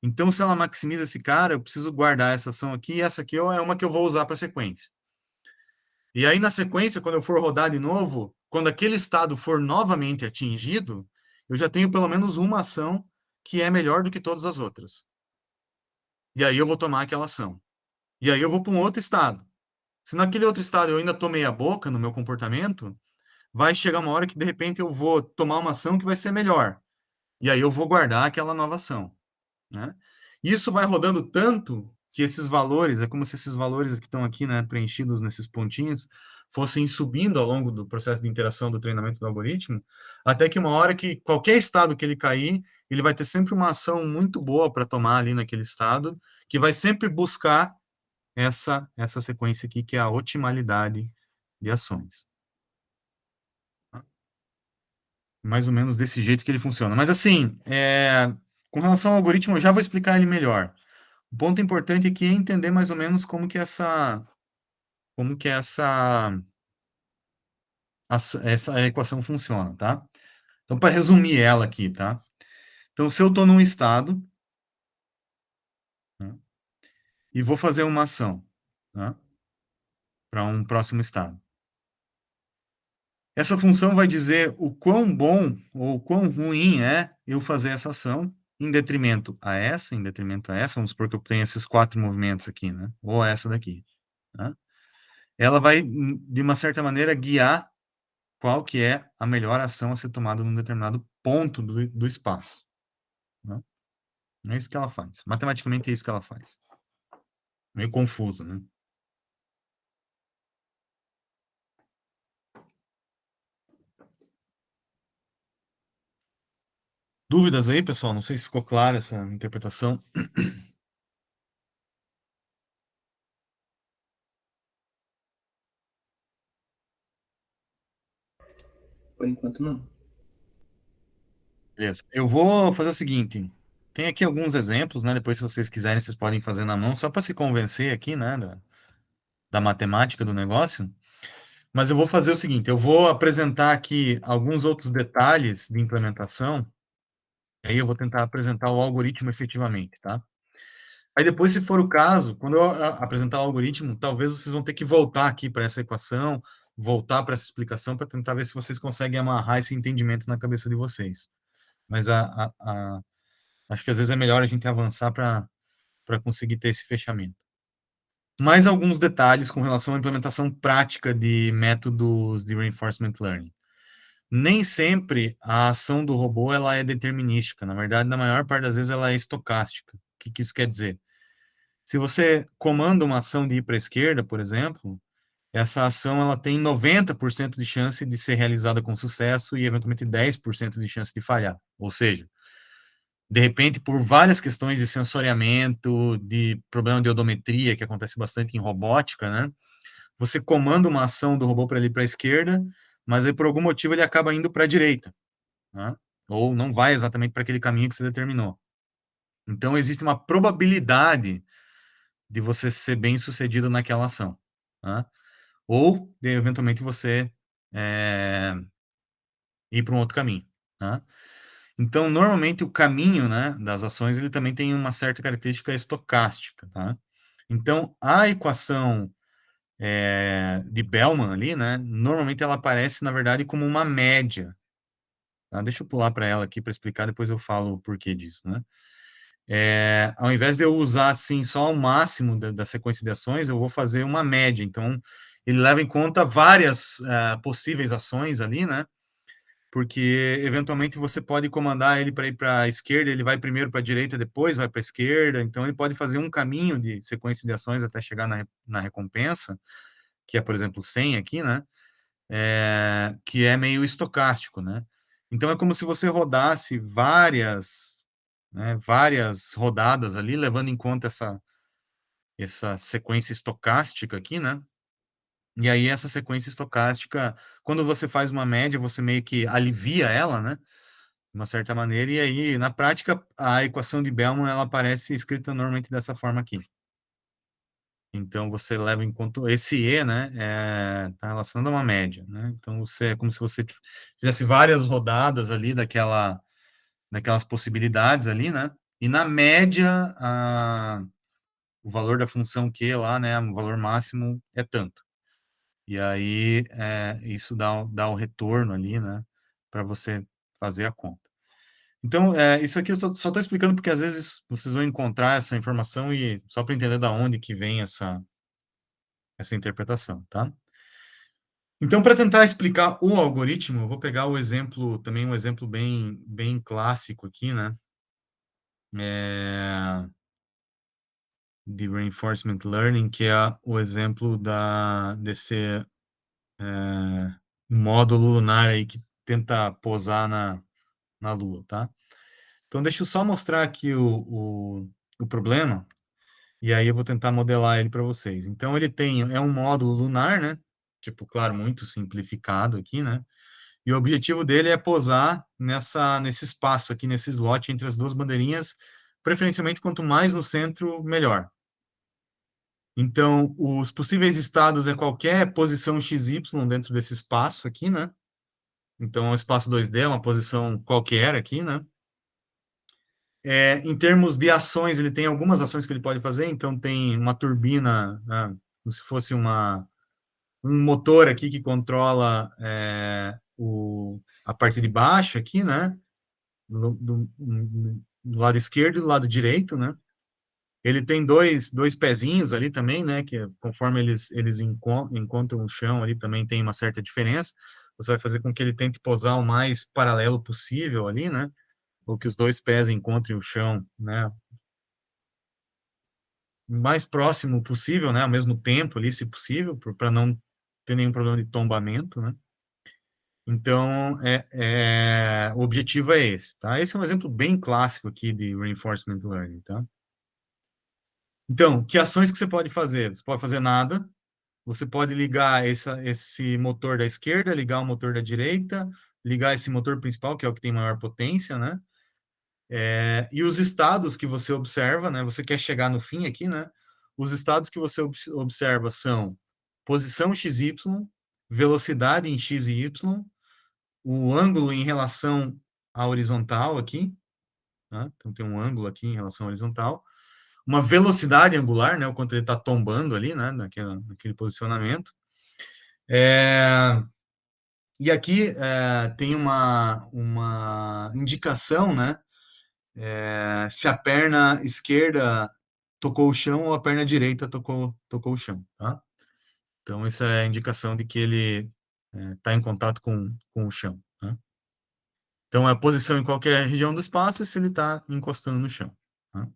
Então, se ela maximiza esse cara, eu preciso guardar essa ação aqui, e essa aqui é uma que eu vou usar para a sequência. E aí, na sequência, quando eu for rodar de novo, quando aquele estado for novamente atingido, eu já tenho pelo menos uma ação que é melhor do que todas as outras. E aí eu vou tomar aquela ação. E aí eu vou para um outro estado. Se naquele outro estado eu ainda tô meia boca no meu comportamento, vai chegar uma hora que, de repente, eu vou tomar uma ação que vai ser melhor. E aí eu vou guardar aquela nova ação, né? Isso vai rodando tanto que esses valores, é como se esses valores que estão aqui, né, preenchidos nesses pontinhos, fossem subindo ao longo do processo de interação do treinamento do algoritmo, até que uma hora que qualquer estado que ele cair, ele vai ter sempre uma ação muito boa para tomar ali naquele estado, que vai sempre buscar essa sequência aqui, que é a otimalidade de ações. Mais ou menos desse jeito que ele funciona. Mas assim, com relação ao algoritmo, eu já vou explicar ele melhor. O ponto importante aqui é entender mais ou menos como que essa equação funciona, tá? Então, para resumir ela aqui, tá? Então, se eu estou num estado, né, e vou fazer uma ação, tá? Para um próximo estado. Essa função vai dizer o quão bom ou quão ruim é eu fazer essa ação em detrimento a essa, em detrimento a essa. Vamos supor que eu tenho esses 4 movimentos aqui, né? Ou essa daqui, tá? Ela vai, de uma certa maneira, guiar qual que é a melhor ação a ser tomada num determinado ponto do espaço, né? É isso que ela faz. Matematicamente é isso que ela faz. Meio confuso, né? Dúvidas aí, pessoal? Não sei se ficou clara essa interpretação. Por enquanto, não. Beleza. Eu vou fazer o seguinte. Tem aqui alguns exemplos, né? Depois, se vocês quiserem, vocês podem fazer na mão, só para se convencer aqui, né? Da matemática do negócio. Mas eu vou fazer o seguinte: eu vou apresentar aqui alguns outros detalhes de implementação. Aí eu vou tentar apresentar o algoritmo efetivamente, tá? Aí depois, se for o caso, quando eu apresentar o algoritmo, talvez vocês vão ter que voltar aqui para essa equação, voltar para essa explicação, para tentar ver se vocês conseguem amarrar esse entendimento na cabeça de vocês. Mas acho que às vezes é melhor a gente avançar para conseguir ter esse fechamento. Mais alguns detalhes com relação à implementação prática de métodos de reinforcement learning. Nem sempre a ação do robô ela é determinística. Na verdade, na maior parte das vezes ela é estocástica. O que isso quer dizer? Se você comanda uma ação de ir para a esquerda, por exemplo, essa ação ela tem 90% de chance de ser realizada com sucesso e eventualmente 10% de chance de falhar. Ou seja, de repente, por várias questões de sensoriamento, de problema de odometria, que acontece bastante em robótica, né? Você comanda uma ação do robô para ele ir para a esquerda, mas aí por algum motivo ele acaba indo para a direita, né? Ou não vai exatamente para aquele caminho que você determinou. Então, existe uma probabilidade de você ser bem sucedido naquela ação, né? Ou, de, eventualmente, você ir para um outro caminho, né? Então, normalmente, o caminho, né, das ações, ele também tem uma certa característica estocástica, tá? Então, a equação de Bellman ali, né, normalmente ela aparece, na verdade, como uma média, tá? Deixa eu pular para ela aqui para explicar, depois eu falo o porquê disso, né? Ao invés de eu usar, assim, só o máximo da sequência de ações, eu vou fazer uma média. Então, ele leva em conta várias possíveis ações ali, né? Porque eventualmente você pode comandar ele para ir para a esquerda, ele vai primeiro para a direita, depois vai para a esquerda, então ele pode fazer um caminho de sequência de ações até chegar na recompensa, que é, por exemplo, 100 aqui, né? Que é meio estocástico, né? Então é como se você rodasse várias rodadas ali, levando em conta essa sequência estocástica aqui, né? E aí essa sequência estocástica, quando você faz uma média, você meio que alivia ela, né? De uma certa maneira, e aí, na prática, a equação de Bellman, ela aparece escrita normalmente dessa forma aqui. Então, você leva em conta esse E, né, está relacionado a uma média, né? Então, é como se você fizesse várias rodadas ali daquelas possibilidades ali, né? E na média, o valor da função Q lá, né, o valor máximo é tanto. E aí, isso dá o retorno ali, né, para você fazer a conta. Então, isso aqui eu só estou explicando porque às vezes vocês vão encontrar essa informação e só para entender da onde que vem essa interpretação, tá? Então, para tentar explicar o algoritmo, eu vou pegar o exemplo, também um exemplo bem clássico aqui, né? De Reinforcement Learning, que é o exemplo desse módulo lunar aí que tenta pousar na Lua, tá? Então, deixa eu só mostrar aqui o problema, e aí eu vou tentar modelar ele para vocês. Então, é um módulo lunar, né? Tipo, claro, muito simplificado aqui, né? E o objetivo dele é pousar nesse espaço aqui, nesse slot entre as duas bandeirinhas, preferencialmente quanto mais no centro, melhor. Então, os possíveis estados é qualquer posição XY dentro desse espaço aqui, né? Então, é um espaço 2D, uma posição qualquer aqui, né? Em termos de ações, ele tem algumas ações que ele pode fazer. Então, tem uma turbina, né, como se fosse um motor aqui que controla a parte de baixo aqui, né? Do lado esquerdo e do lado direito, né? Ele tem dois pezinhos ali também, né? Que conforme eles encontram o chão ali também tem uma certa diferença. Você vai fazer com que ele tente pousar o mais paralelo possível ali, né? Ou que os dois pés encontrem o chão, né? O mais próximo possível, né? Ao mesmo tempo ali, se possível, para não ter nenhum problema de tombamento, né? Então, o objetivo é esse, tá? Esse é um exemplo bem clássico aqui de Reinforcement Learning, tá? Então, que ações que você pode fazer? Você pode fazer nada, você pode ligar esse motor da esquerda, ligar o motor da direita, ligar esse motor principal, que é o que tem maior potência, né? E os estados que você observa, né? Você quer chegar no fim aqui, né? Os estados que você observa são posição XY, velocidade em x e y, o ângulo em relação à horizontal aqui, né? Então tem um ângulo aqui em relação à horizontal, uma velocidade angular, né? O quanto ele está tombando ali, né? Naquele posicionamento. E aqui tem uma indicação, né? Se a perna esquerda tocou o chão ou a perna direita tocou o chão, tá? Então, essa é a indicação de que ele está em contato com o chão, tá? Então, é a posição em qualquer região do espaço se ele está encostando no chão, tá?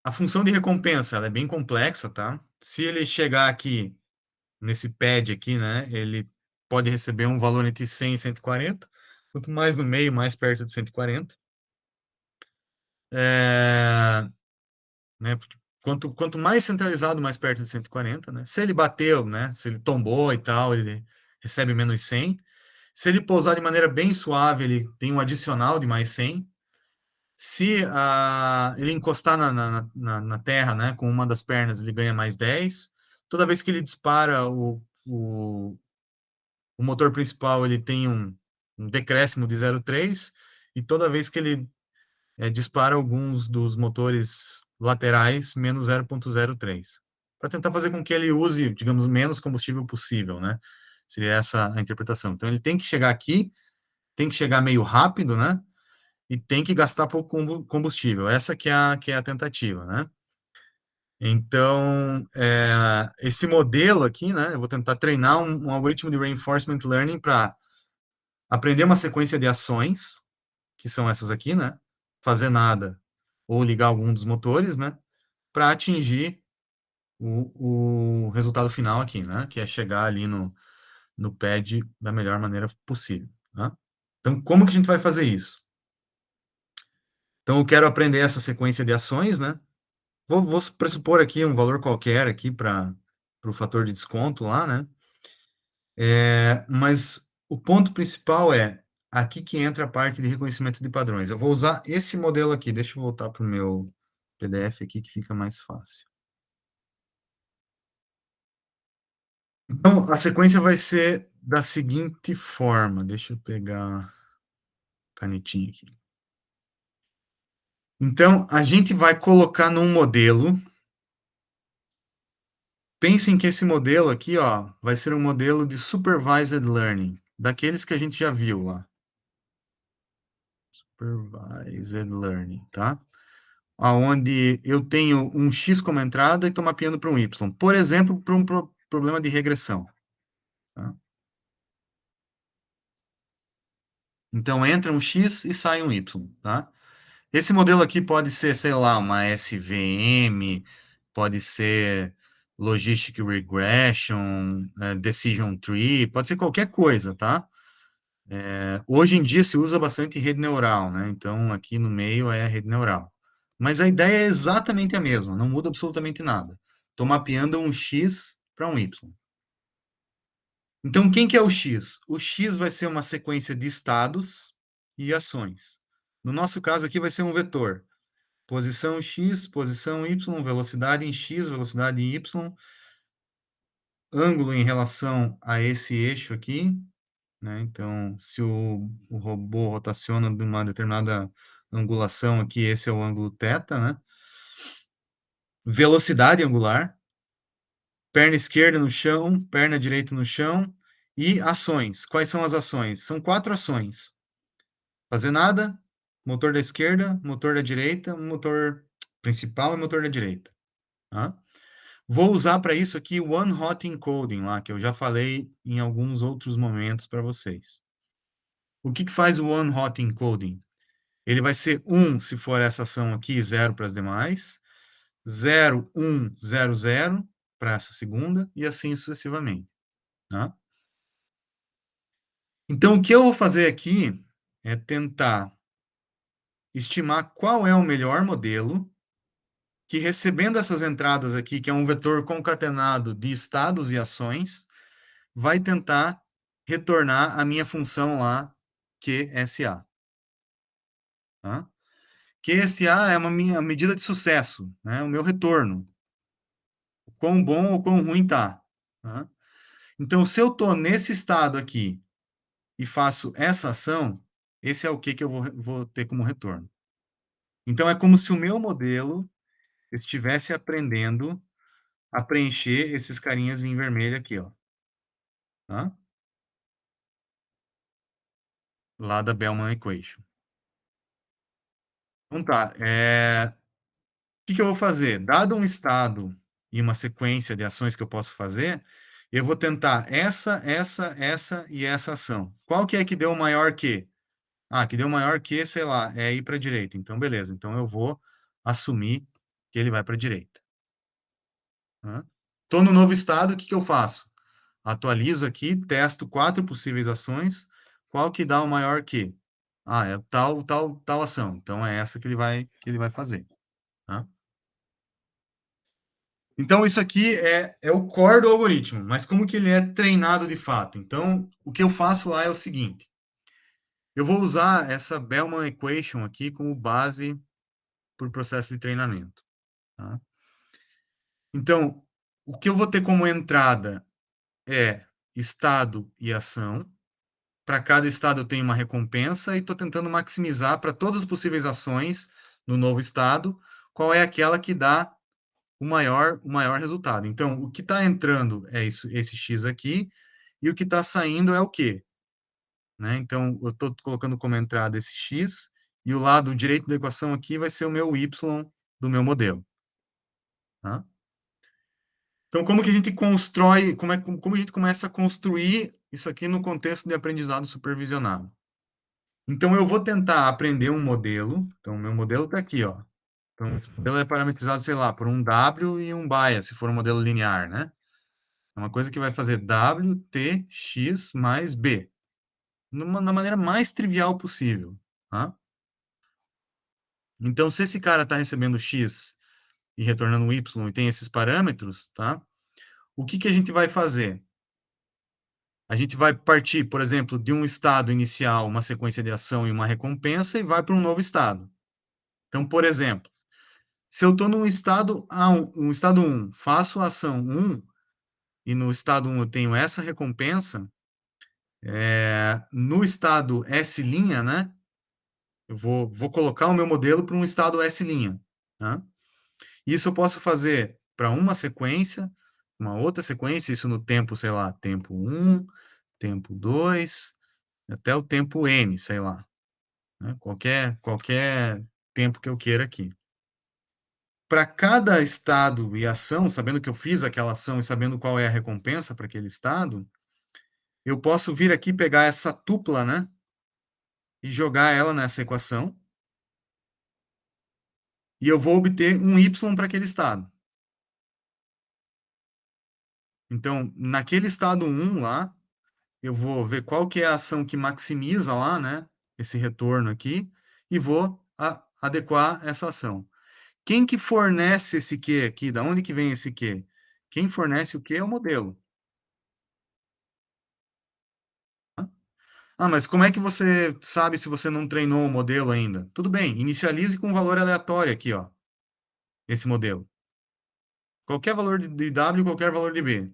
A função de recompensa, ela é bem complexa, tá? Se ele chegar aqui, nesse pad aqui, né, ele pode receber um valor entre 100 e 140. Quanto mais no meio, mais perto de 140. É, né? Porque quanto mais centralizado, mais perto de 140, né? Se ele bateu, né? Se ele tombou e tal, ele recebe menos 100. Se ele pousar de maneira bem suave, ele tem um adicional de mais 100. Se ele encostar na terra, né, com uma das pernas, ele ganha mais 10. Toda vez que ele dispara o motor principal, ele tem um decréscimo de 0,3. E toda vez que ele dispara alguns dos motores laterais menos 0,03, para tentar fazer com que ele use, digamos, menos combustível possível, né? Seria essa a interpretação. Então, ele tem que chegar aqui, tem que chegar meio rápido, né? E tem que gastar pouco combustível. Essa que é a tentativa, né? Então, esse modelo aqui, né? Eu vou tentar treinar um algoritmo de reinforcement learning para aprender uma sequência de ações, que são essas aqui, né? Fazer nada ou ligar algum dos motores, né? Para atingir o resultado final aqui, né? Que é chegar ali no pad da melhor maneira possível, né? Então, como que a gente vai fazer isso? Então, eu quero aprender essa sequência de ações, né? Vou pressupor aqui um valor qualquer aqui para o fator de desconto lá, né? Mas o ponto principal é aqui que entra a parte de reconhecimento de padrões. Eu vou usar esse modelo aqui. Deixa eu voltar para o meu PDF aqui que fica mais fácil. Então, a sequência vai ser da seguinte forma. Deixa eu pegar a canetinha aqui. Então, a gente vai colocar num modelo. Pensem que esse modelo aqui, ó, vai ser um modelo de supervised learning, daqueles que a gente já viu lá. Supervised learning, tá? aonde eu tenho um x como entrada e estou mapeando para um y. Por exemplo, para um problema de regressão. Tá? Então, entra um x e sai um y. Tá? Esse modelo aqui pode ser, sei lá, uma SVM, pode ser Logistic Regression, Decision Tree, pode ser qualquer coisa, tá? Hoje em dia se usa bastante rede neural, né? Então, aqui no meio é a rede neural. Mas a ideia é exatamente a mesma, não muda absolutamente nada. Estou mapeando um X para um Y. Então, quem que é o X? O X vai ser uma sequência de estados e ações. No nosso caso aqui vai ser um vetor. Posição X, posição Y, velocidade em X, velocidade em Y, ângulo em relação a esse eixo aqui, né? Então, se o robô rotaciona de uma determinada angulação aqui, esse é o ângulo θ, né? Velocidade angular, perna esquerda no chão, perna direita no chão e ações. Quais são as ações? São 4 ações. Fazer nada, motor da esquerda, motor da direita, motor principal e motor da direita. Tá? Vou usar para isso aqui o One Hot Encoding lá, que eu já falei em alguns outros momentos para vocês. O que faz o One Hot Encoding? Ele vai ser 1 se for essa ação aqui, 0 para as demais, 0, 1, 0, 0 para essa segunda, e assim sucessivamente. Tá? Então, o que eu vou fazer aqui é tentar estimar qual é o melhor modelo que, recebendo essas entradas aqui, que é um vetor concatenado de estados e ações, vai tentar retornar a minha função lá, QSA. Tá? QSA é uma minha medida de sucesso, né? O meu retorno. O quão bom ou quão ruim tá. Tá? Então, se eu estou nesse estado aqui e faço essa ação, esse é o que eu vou ter como retorno. Então, é como se o meu modelo estivesse aprendendo a preencher esses carinhas em vermelho aqui, ó. Tá? Lá da Bellman Equation. Então tá, que eu vou fazer? Dado um estado e uma sequência de ações que eu posso fazer, eu vou tentar essa e essa ação. Qual que é que deu maior que? Ah, que deu maior que, sei lá, é ir para a direita. Então, beleza. Então, eu vou assumir que ele vai para a direita. Estou no novo estado, o que eu faço? Atualizo aqui, testo 4 possíveis ações. Qual que dá o maior que? Ah, é tal ação. Então, é essa que ele vai fazer. Tá? Então, isso aqui é o core do algoritmo, mas como que ele é treinado de fato? Então, o que eu faço lá é o seguinte: eu vou usar essa Bellman Equation aqui como base para o processo de treinamento. Tá? Então, o que eu vou ter como entrada é estado e ação. Para cada estado eu tenho uma recompensa e estou tentando maximizar para todas as possíveis ações no novo estado, qual é aquela que dá o maior resultado. Então, o que está entrando é isso, esse X aqui, e o que está saindo é o quê? Né? Então, eu estou colocando como entrada esse X, e o lado direito da equação aqui vai ser o meu Y do meu modelo. Tá? Então, como que a gente constrói, como a gente começa a construir isso aqui no contexto de aprendizado supervisionado? Então, eu vou tentar aprender um modelo. Então, o meu modelo está aqui, ó. Então, esse modelo é parametrizado, sei lá, por um W e um bias, se for um modelo linear, né? É uma coisa que vai fazer W, T, X mais B. Na maneira mais trivial possível, tá? Então, se esse cara está recebendo X e retornando Y e tem esses parâmetros, tá? O que a gente vai fazer? A gente vai partir, por exemplo, de um estado inicial, uma sequência de ação e uma recompensa, e vai para um novo estado. Então, por exemplo, se eu estou num estado A1, um estado 1, faço a ação 1, e no estado 1 eu tenho essa recompensa, no estado S', né? Eu vou colocar o meu modelo para um estado S'. Tá? Isso eu posso fazer para uma sequência, uma outra sequência, isso no tempo, sei lá, tempo 1, tempo 2, até o tempo N, sei lá. Né? Qualquer tempo que eu queira aqui. para cada estado e ação, sabendo que eu fiz aquela ação e sabendo qual é a recompensa para aquele estado, eu posso vir aqui pegar essa tupla, né, e jogar ela nessa equação, e eu vou obter um y para aquele estado. Então, naquele estado 1 lá, eu vou ver qual que é a ação que maximiza lá, né, esse retorno aqui, e vou adequar essa ação. Quem que fornece esse Q aqui? Da onde que vem esse Q? Quem fornece o Q é o modelo. Ah, mas como é que você sabe se você não treinou o modelo ainda? Tudo bem, inicialize com um valor aleatório aqui, ó, esse modelo. Qualquer valor de W, qualquer valor de B.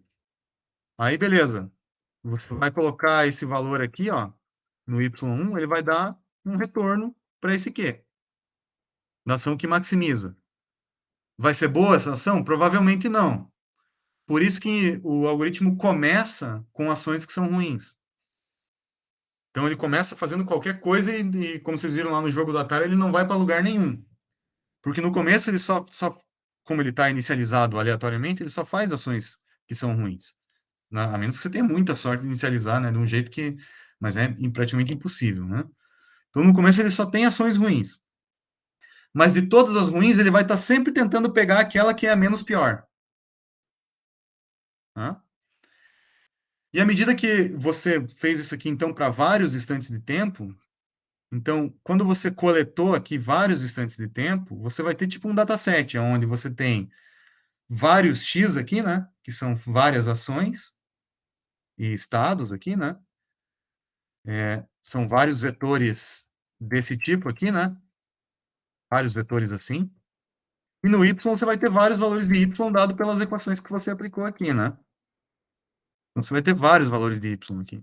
Aí, beleza. Você vai colocar esse valor aqui, ó, no Y1, ele vai dar um retorno para esse Q, da ação que maximiza. Vai ser boa essa ação? Provavelmente não. Por isso que o algoritmo começa com ações que são ruins. Então ele começa fazendo qualquer coisa e como vocês viram lá no jogo do Atari, ele não vai para lugar nenhum. Porque no começo ele só como ele está inicializado aleatoriamente, ele só faz ações que são ruins. A menos que você tenha muita sorte de inicializar, né, de um jeito que, mas é praticamente impossível, né? Então no começo ele só tem ações ruins. Mas de todas as ruins, ele vai estar sempre tentando pegar aquela que é a menos pior. Tá? E à medida que você fez isso aqui, então, para vários instantes de tempo, então, quando você coletou aqui vários instantes de tempo, você vai ter tipo um dataset, onde você tem vários X aqui, né? Que são várias ações e estados aqui, né? São vários vetores desse tipo aqui, né? Vários vetores assim. E no Y você vai ter vários valores de Y dado pelas equações que você aplicou aqui, né? Então você vai ter vários valores de Y aqui.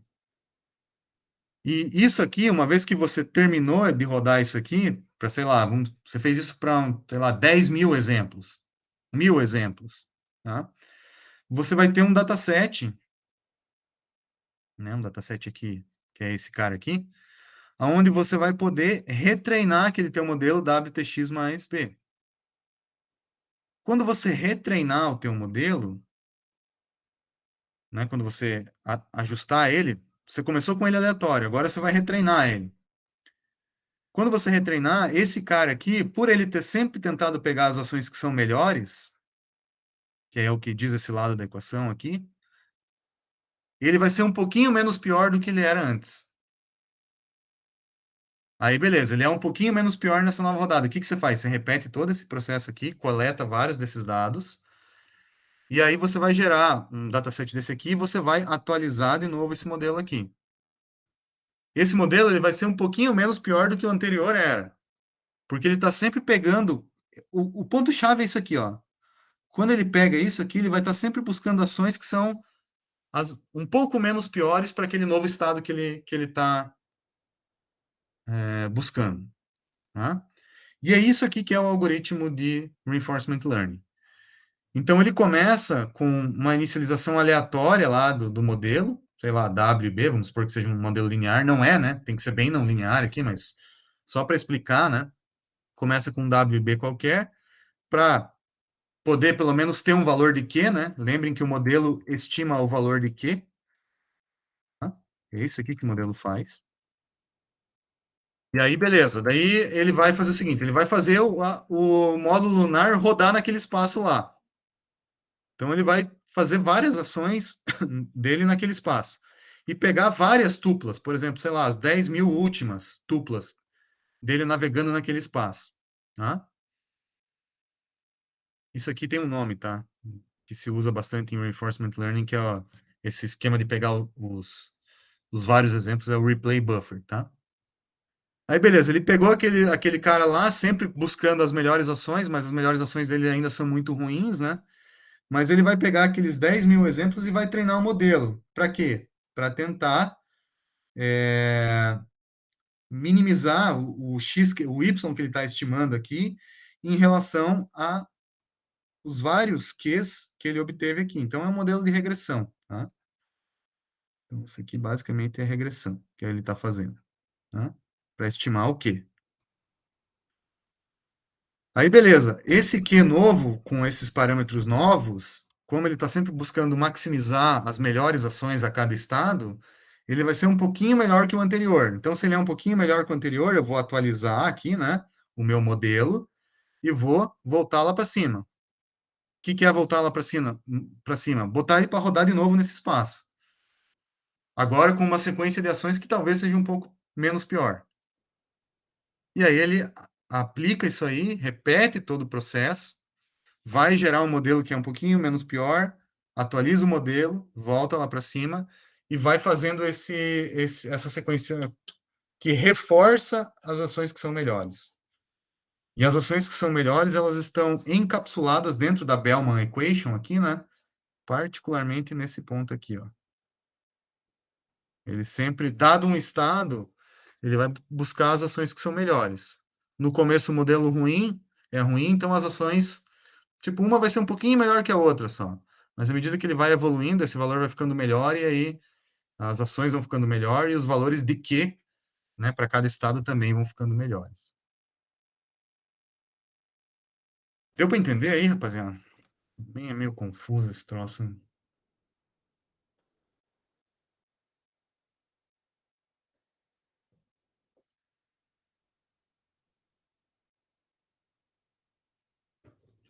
E isso aqui, uma vez que você terminou de rodar isso aqui, para, sei lá, você fez isso para, sei lá, 10 mil exemplos, 1000 exemplos, tá? Você vai ter um dataset, né? Um dataset aqui, que é esse cara aqui, onde você vai poder retreinar aquele teu modelo WTX mais B. Quando você retreinar o teu modelo, né? Quando você ajustar ele, você começou com ele aleatório, agora você vai retreinar ele. Quando você retreinar, esse cara aqui, por ele ter sempre tentado pegar as ações que são melhores, que é o que diz esse lado da equação aqui, ele vai ser um pouquinho menos pior do que ele era antes. Aí, beleza, ele é um pouquinho menos pior nessa nova rodada. O que que você faz? Você repete todo esse processo aqui, coleta vários desses dados, e aí você vai gerar um dataset desse aqui e você vai atualizar de novo esse modelo aqui. Esse modelo ele vai ser um pouquinho menos pior do que o anterior era, porque ele está sempre pegando. O ponto-chave é isso aqui, ó. Quando ele pega isso aqui, ele vai estar sempre buscando ações que são um pouco menos piores para aquele novo estado que ele está buscando. Tá? E é isso aqui que é o algoritmo de Reinforcement Learning. Então, ele começa com uma inicialização aleatória lá do modelo, sei lá, W e B, vamos supor que seja um modelo linear, não é, né? Tem que ser bem não linear aqui, mas só para explicar, né? Começa com um W e B qualquer, para poder pelo menos ter um valor de Q, né? Lembrem que o modelo estima o valor de Q. Tá? É isso aqui que o modelo faz. E aí, beleza. Daí ele vai fazer o seguinte: ele vai fazer o módulo lunar rodar naquele espaço lá. Então, ele vai fazer várias ações dele naquele espaço. E pegar várias tuplas, por exemplo, sei lá, as 10 mil últimas tuplas dele navegando naquele espaço. Tá? Isso aqui tem um nome, tá? Que se usa bastante em Reinforcement Learning, que é ó, esse esquema de pegar os vários exemplos, é o replay buffer, tá? Aí, beleza, ele pegou aquele cara lá, sempre buscando as melhores ações, mas as melhores ações dele ainda são muito ruins, né? Mas ele vai pegar aqueles 10 mil exemplos e vai treinar o modelo. Para quê? Para tentar minimizar o X, o Y que ele está estimando aqui, em relação a os vários Qs que ele obteve aqui. Então, é um modelo de regressão, tá? Então, isso aqui basicamente é a regressão que ele está fazendo, tá? Para estimar o quê? Aí, beleza. Esse Q novo, com esses parâmetros novos, como ele está sempre buscando maximizar as melhores ações a cada estado, ele vai ser um pouquinho melhor que o anterior. Então, se ele é um pouquinho melhor que o anterior, eu vou atualizar aqui, né, o meu modelo e vou voltar lá para cima. O que que é voltar lá para cima? Para cima, botar ele para rodar de novo nesse espaço. Agora com uma sequência de ações que talvez seja um pouco menos pior. E aí ele aplica isso aí, repete todo o processo, vai gerar um modelo que é um pouquinho menos pior, atualiza o modelo, volta lá para cima e vai fazendo essa sequência que reforça as ações que são melhores. E as ações que são melhores, elas estão encapsuladas dentro da Bellman Equation aqui, né? Particularmente nesse ponto aqui, ó. Ele sempre, dado um estado, ele vai buscar as ações que são melhores. No começo, o modelo ruim é ruim, então as ações, tipo, uma vai ser um pouquinho melhor que a outra só. Mas à medida que ele vai evoluindo, esse valor vai ficando melhor e aí as ações vão ficando melhor e os valores de Q, né, para cada estado também vão ficando melhores. Deu para entender aí, rapaziada? Bem, é meio confuso esse troço, né?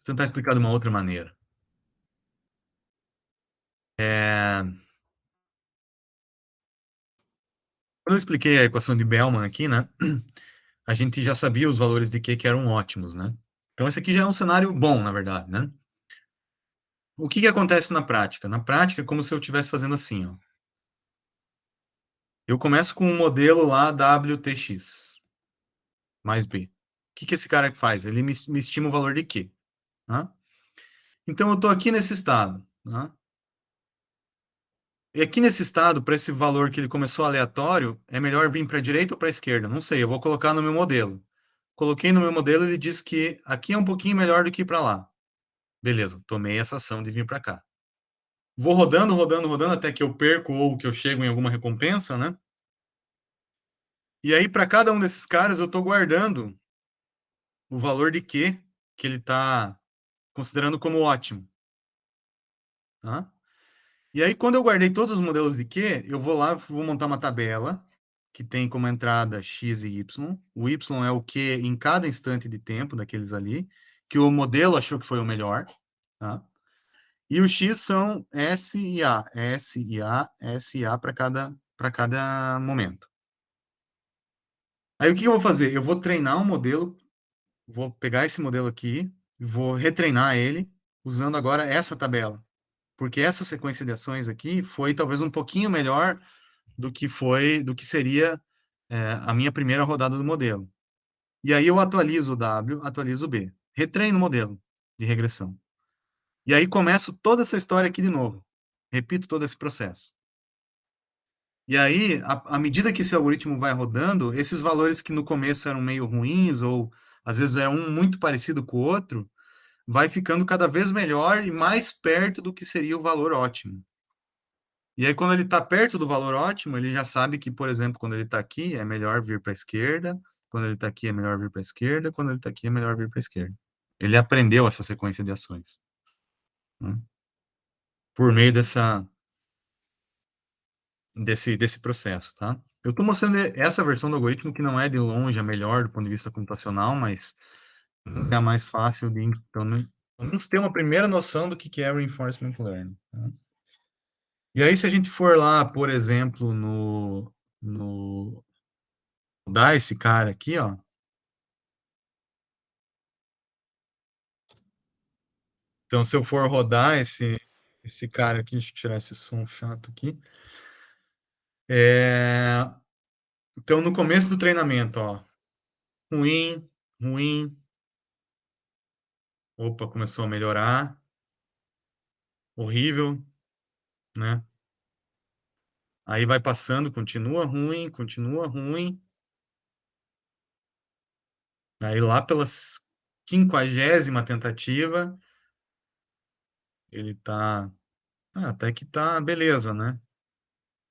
Vou tentar explicar de uma outra maneira. É, quando eu expliquei a equação de Bellman aqui, né, a gente já sabia os valores de Q que eram ótimos, né? Então, esse aqui já é um cenário bom, na verdade, né? O que que acontece na prática? Na prática, é como se eu estivesse fazendo assim, ó. Eu começo com um modelo lá WTX mais B. O que que esse cara faz? Ele me estima o valor de Q, né? Então, eu estou aqui nesse estado, né? E aqui nesse estado, para esse valor que ele começou aleatório, é melhor vir para a direita ou para a esquerda? Não sei, eu vou colocar no meu modelo. Coloquei no meu modelo, ele diz que aqui é um pouquinho melhor do que para lá. Beleza, tomei essa ação de vir para cá. Vou rodando, rodando, rodando até que eu perco ou que eu chego em alguma recompensa, né? E aí, para cada um desses caras, eu estou guardando o valor de Q que ele está considerando como ótimo. Tá? E aí, quando eu guardei todos os modelos de Q, eu vou lá, vou montar uma tabela que tem como entrada x e y. O y é o Q em cada instante de tempo daqueles ali, que o modelo achou que foi o melhor. Tá? E o x são S e A, S e A, S e A para cada momento. Aí o que eu vou fazer? Eu vou treinar um modelo, vou pegar esse modelo aqui, vou retreinar ele usando agora essa tabela, porque essa sequência de ações aqui foi talvez um pouquinho melhor do que seria a minha primeira rodada do modelo. E aí eu atualizo o W, atualizo o B, retreino o modelo de regressão. E aí começo toda essa história aqui de novo. Repito todo esse processo. E aí, à medida que esse algoritmo vai rodando, esses valores que no começo eram meio ruins, ou às vezes é um muito parecido com o outro, vai ficando cada vez melhor e mais perto do que seria o valor ótimo. E aí, quando ele está perto do valor ótimo, ele já sabe que, por exemplo, quando ele está aqui, é melhor vir para a esquerda, quando ele está aqui, é melhor vir para a esquerda, quando ele está aqui, é melhor vir para a esquerda. Ele aprendeu essa sequência de ações, né? Por meio desse processo, tá? Eu estou mostrando essa versão do algoritmo que não é de longe a melhor do ponto de vista computacional, mas é a mais fácil de, pelo menos ter uma primeira noção do que é reinforcement learning, tá? E aí, se a gente for lá, por exemplo, no dar esse cara aqui, ó. Então, se eu for rodar esse cara aqui, deixa eu tirar esse som chato aqui. É, então, no começo do treinamento, ó, ruim, ruim, opa, começou a melhorar, horrível, né? Aí vai passando, continua ruim. Aí lá pelas 50ª tentativa, ele tá, até que tá beleza, né?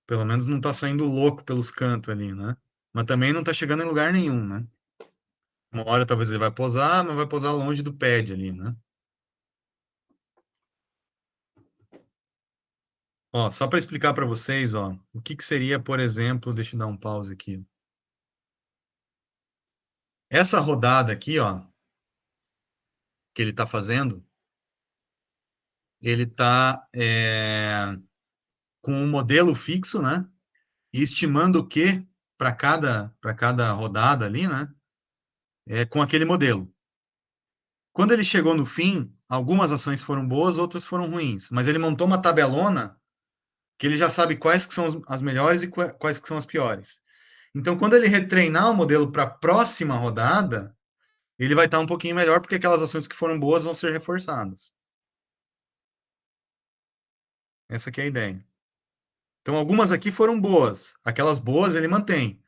Pelo menos não tá saindo louco pelos cantos ali, né? Mas também não tá chegando em lugar nenhum, né? Uma hora talvez ele vai posar, mas vai posar longe do pad ali, né? Ó, só para explicar para vocês, ó, o que que seria, por exemplo, deixa eu dar um pause aqui. Essa rodada aqui, ó, que ele está fazendo, ele está com um modelo fixo, né? E estimando o que para cada rodada ali, né? Com aquele modelo. Quando ele chegou no fim, algumas ações foram boas, outras foram ruins. Mas ele montou uma tabelona que ele já sabe quais que são as melhores e quais que são as piores. Então, quando ele retreinar o modelo para a próxima rodada, ele vai estar um pouquinho melhor, porque aquelas ações que foram boas vão ser reforçadas. Essa aqui é a ideia. Então, algumas aqui foram boas. Aquelas boas ele mantém.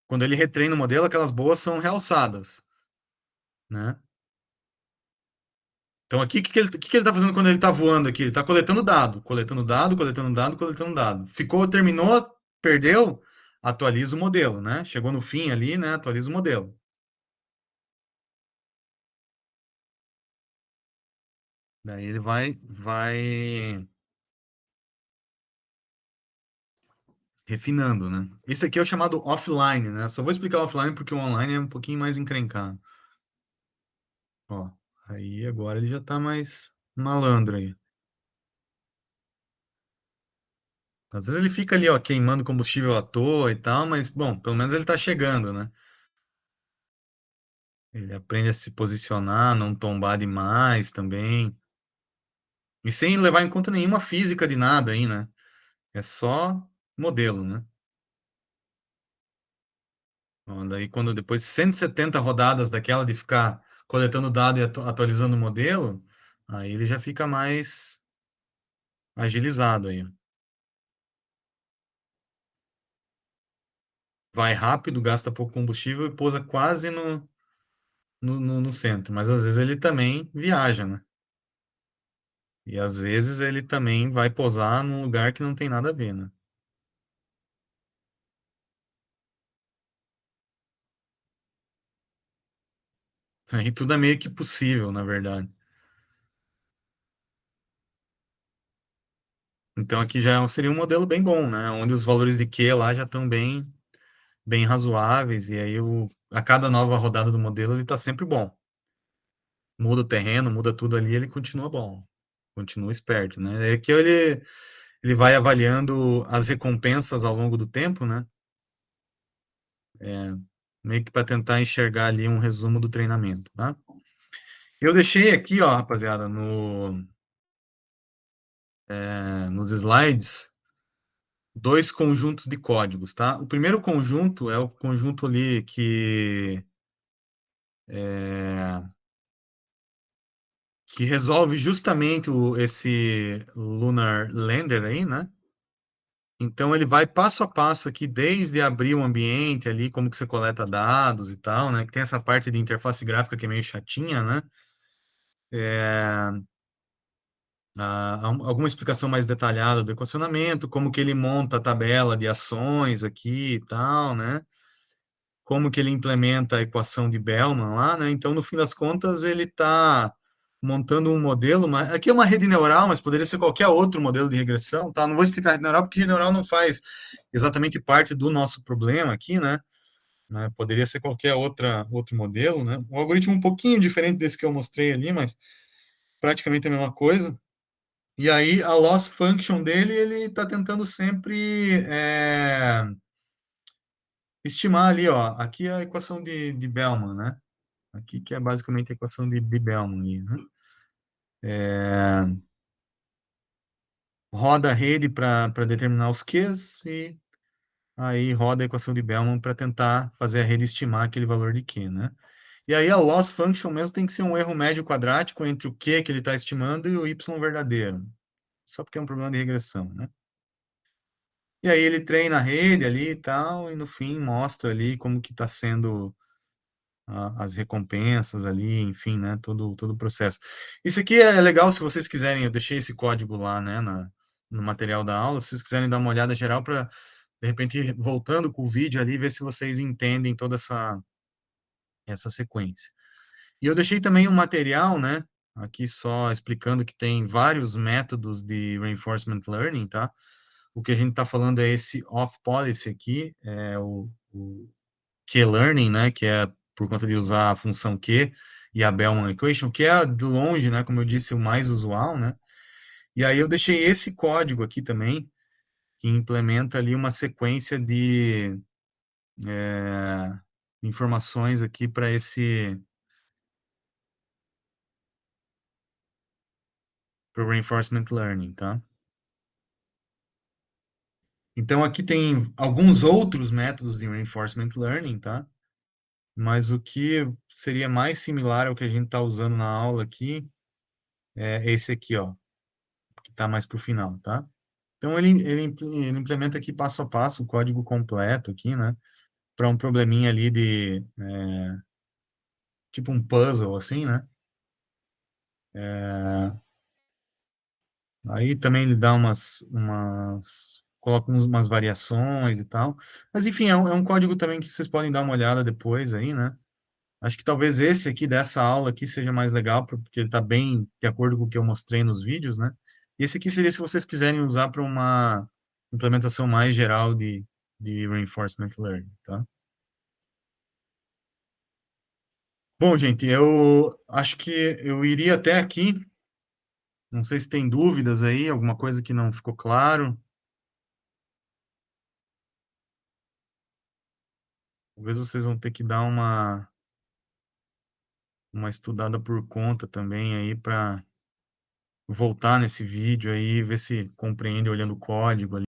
Quando ele retreina o modelo, aquelas boas são realçadas, né? Então, aqui, o que ele está fazendo quando ele está voando aqui? Ele está coletando dado, coletando dado, coletando dado, coletando dado. Ficou, terminou, perdeu, atualiza o modelo, né? Chegou no fim ali, né? Atualiza o modelo. Daí ele vai refinando, né? Esse aqui é o chamado offline, né? Só vou explicar o offline porque o online é um pouquinho mais encrencado. Ó, aí agora ele já tá mais malandro aí. Às vezes ele fica ali, ó, queimando combustível à toa e tal, mas, bom, pelo menos ele tá chegando, né? Ele aprende a se posicionar, não tombar demais também. E sem levar em conta nenhuma física de nada aí, né? É só modelo, né? Ó, daí quando depois de 170 rodadas daquela de ficar coletando dado e atualizando o modelo, aí ele já fica mais agilizado aí. Vai rápido, gasta pouco combustível e pousa quase no centro. Mas às vezes ele também viaja, né? E às vezes ele também vai pousar num lugar que não tem nada a ver, né? Aí tudo é meio que possível, na verdade. Então aqui já seria um modelo bem bom, né? Onde os valores de Q lá já estão bem razoáveis, e aí a cada nova rodada do modelo ele está sempre bom. Muda o terreno, muda tudo ali, ele continua bom, continua esperto, né? É que ele vai avaliando as recompensas ao longo do tempo, né? É, meio que para tentar enxergar ali um resumo do treinamento, tá? Eu deixei aqui, ó, rapaziada, nos slides, dois conjuntos de códigos, tá? O primeiro conjunto é o conjunto ali que resolve justamente esse Lunar Lander aí, né? Então ele vai passo a passo aqui, desde abrir o ambiente ali, como que você coleta dados e tal, né? Que tem essa parte de interface gráfica que é meio chatinha, né? É, alguma explicação mais detalhada do equacionamento, como que ele monta a tabela de ações aqui e tal, né? Como que ele implementa a equação de Bellman lá, né? Então, no fim das contas, ele está montando um modelo, mas aqui é uma rede neural, mas poderia ser qualquer outro modelo de regressão, tá? Não vou explicar rede neural, porque rede neural não faz exatamente parte do nosso problema aqui, né? Poderia ser qualquer outro modelo, né? Um algoritmo um pouquinho diferente desse que eu mostrei ali, mas praticamente a mesma coisa. E aí, a loss function dele, ele está tentando sempre estimar ali, ó, aqui é a equação de Bellman, né? Aqui que é basicamente a equação de Bellman ali, né? Roda a rede para determinar os Qs e aí roda a equação de Bellman para tentar fazer a rede estimar aquele valor de Q, né? E aí a loss function mesmo tem que ser um erro médio quadrático entre o Q que ele está estimando e o Y verdadeiro. Só porque é um problema de regressão, né? E aí ele treina a rede ali e tal, e no fim mostra ali como que está sendo as recompensas ali, enfim, né, todo o processo. Isso aqui é legal se vocês quiserem, eu deixei esse código lá, né, no material da aula, se vocês quiserem dar uma olhada geral para, de repente, voltando com o vídeo ali, ver se vocês entendem toda essa essa sequência. E eu deixei também um material, né, aqui só explicando que tem vários métodos de reinforcement learning, tá? O que a gente está falando é esse off policy aqui, é o Q-learning, né, que é por conta de usar a função Q e a Bellman equation, que é de longe, né, como eu disse, o mais usual, né? E aí eu deixei esse código aqui também, que implementa ali uma sequência de informações aqui para esse pro reinforcement learning, tá? Então aqui tem alguns outros métodos de reinforcement learning, tá? Mas o que seria mais similar ao que a gente está usando na aula aqui é esse aqui, ó, que está mais para o final, tá? Então ele implementa aqui passo a passo o código completo aqui, né? Para um probleminha ali de tipo um puzzle assim, né? Aí também ele dá coloca umas variações e tal. Mas enfim, é um código também que vocês podem dar uma olhada depois aí, né? Acho que talvez esse aqui dessa aula aqui seja mais legal, porque ele está bem de acordo com o que eu mostrei nos vídeos, né? E esse aqui seria se vocês quiserem usar para uma implementação mais geral de reinforcement learning, tá? Bom, gente, eu acho que eu iria até aqui. Não sei se tem dúvidas aí, alguma coisa que não ficou claro. Talvez vocês vão ter que dar uma estudada por conta também aí para voltar nesse vídeo aí, ver se compreende olhando o código ali.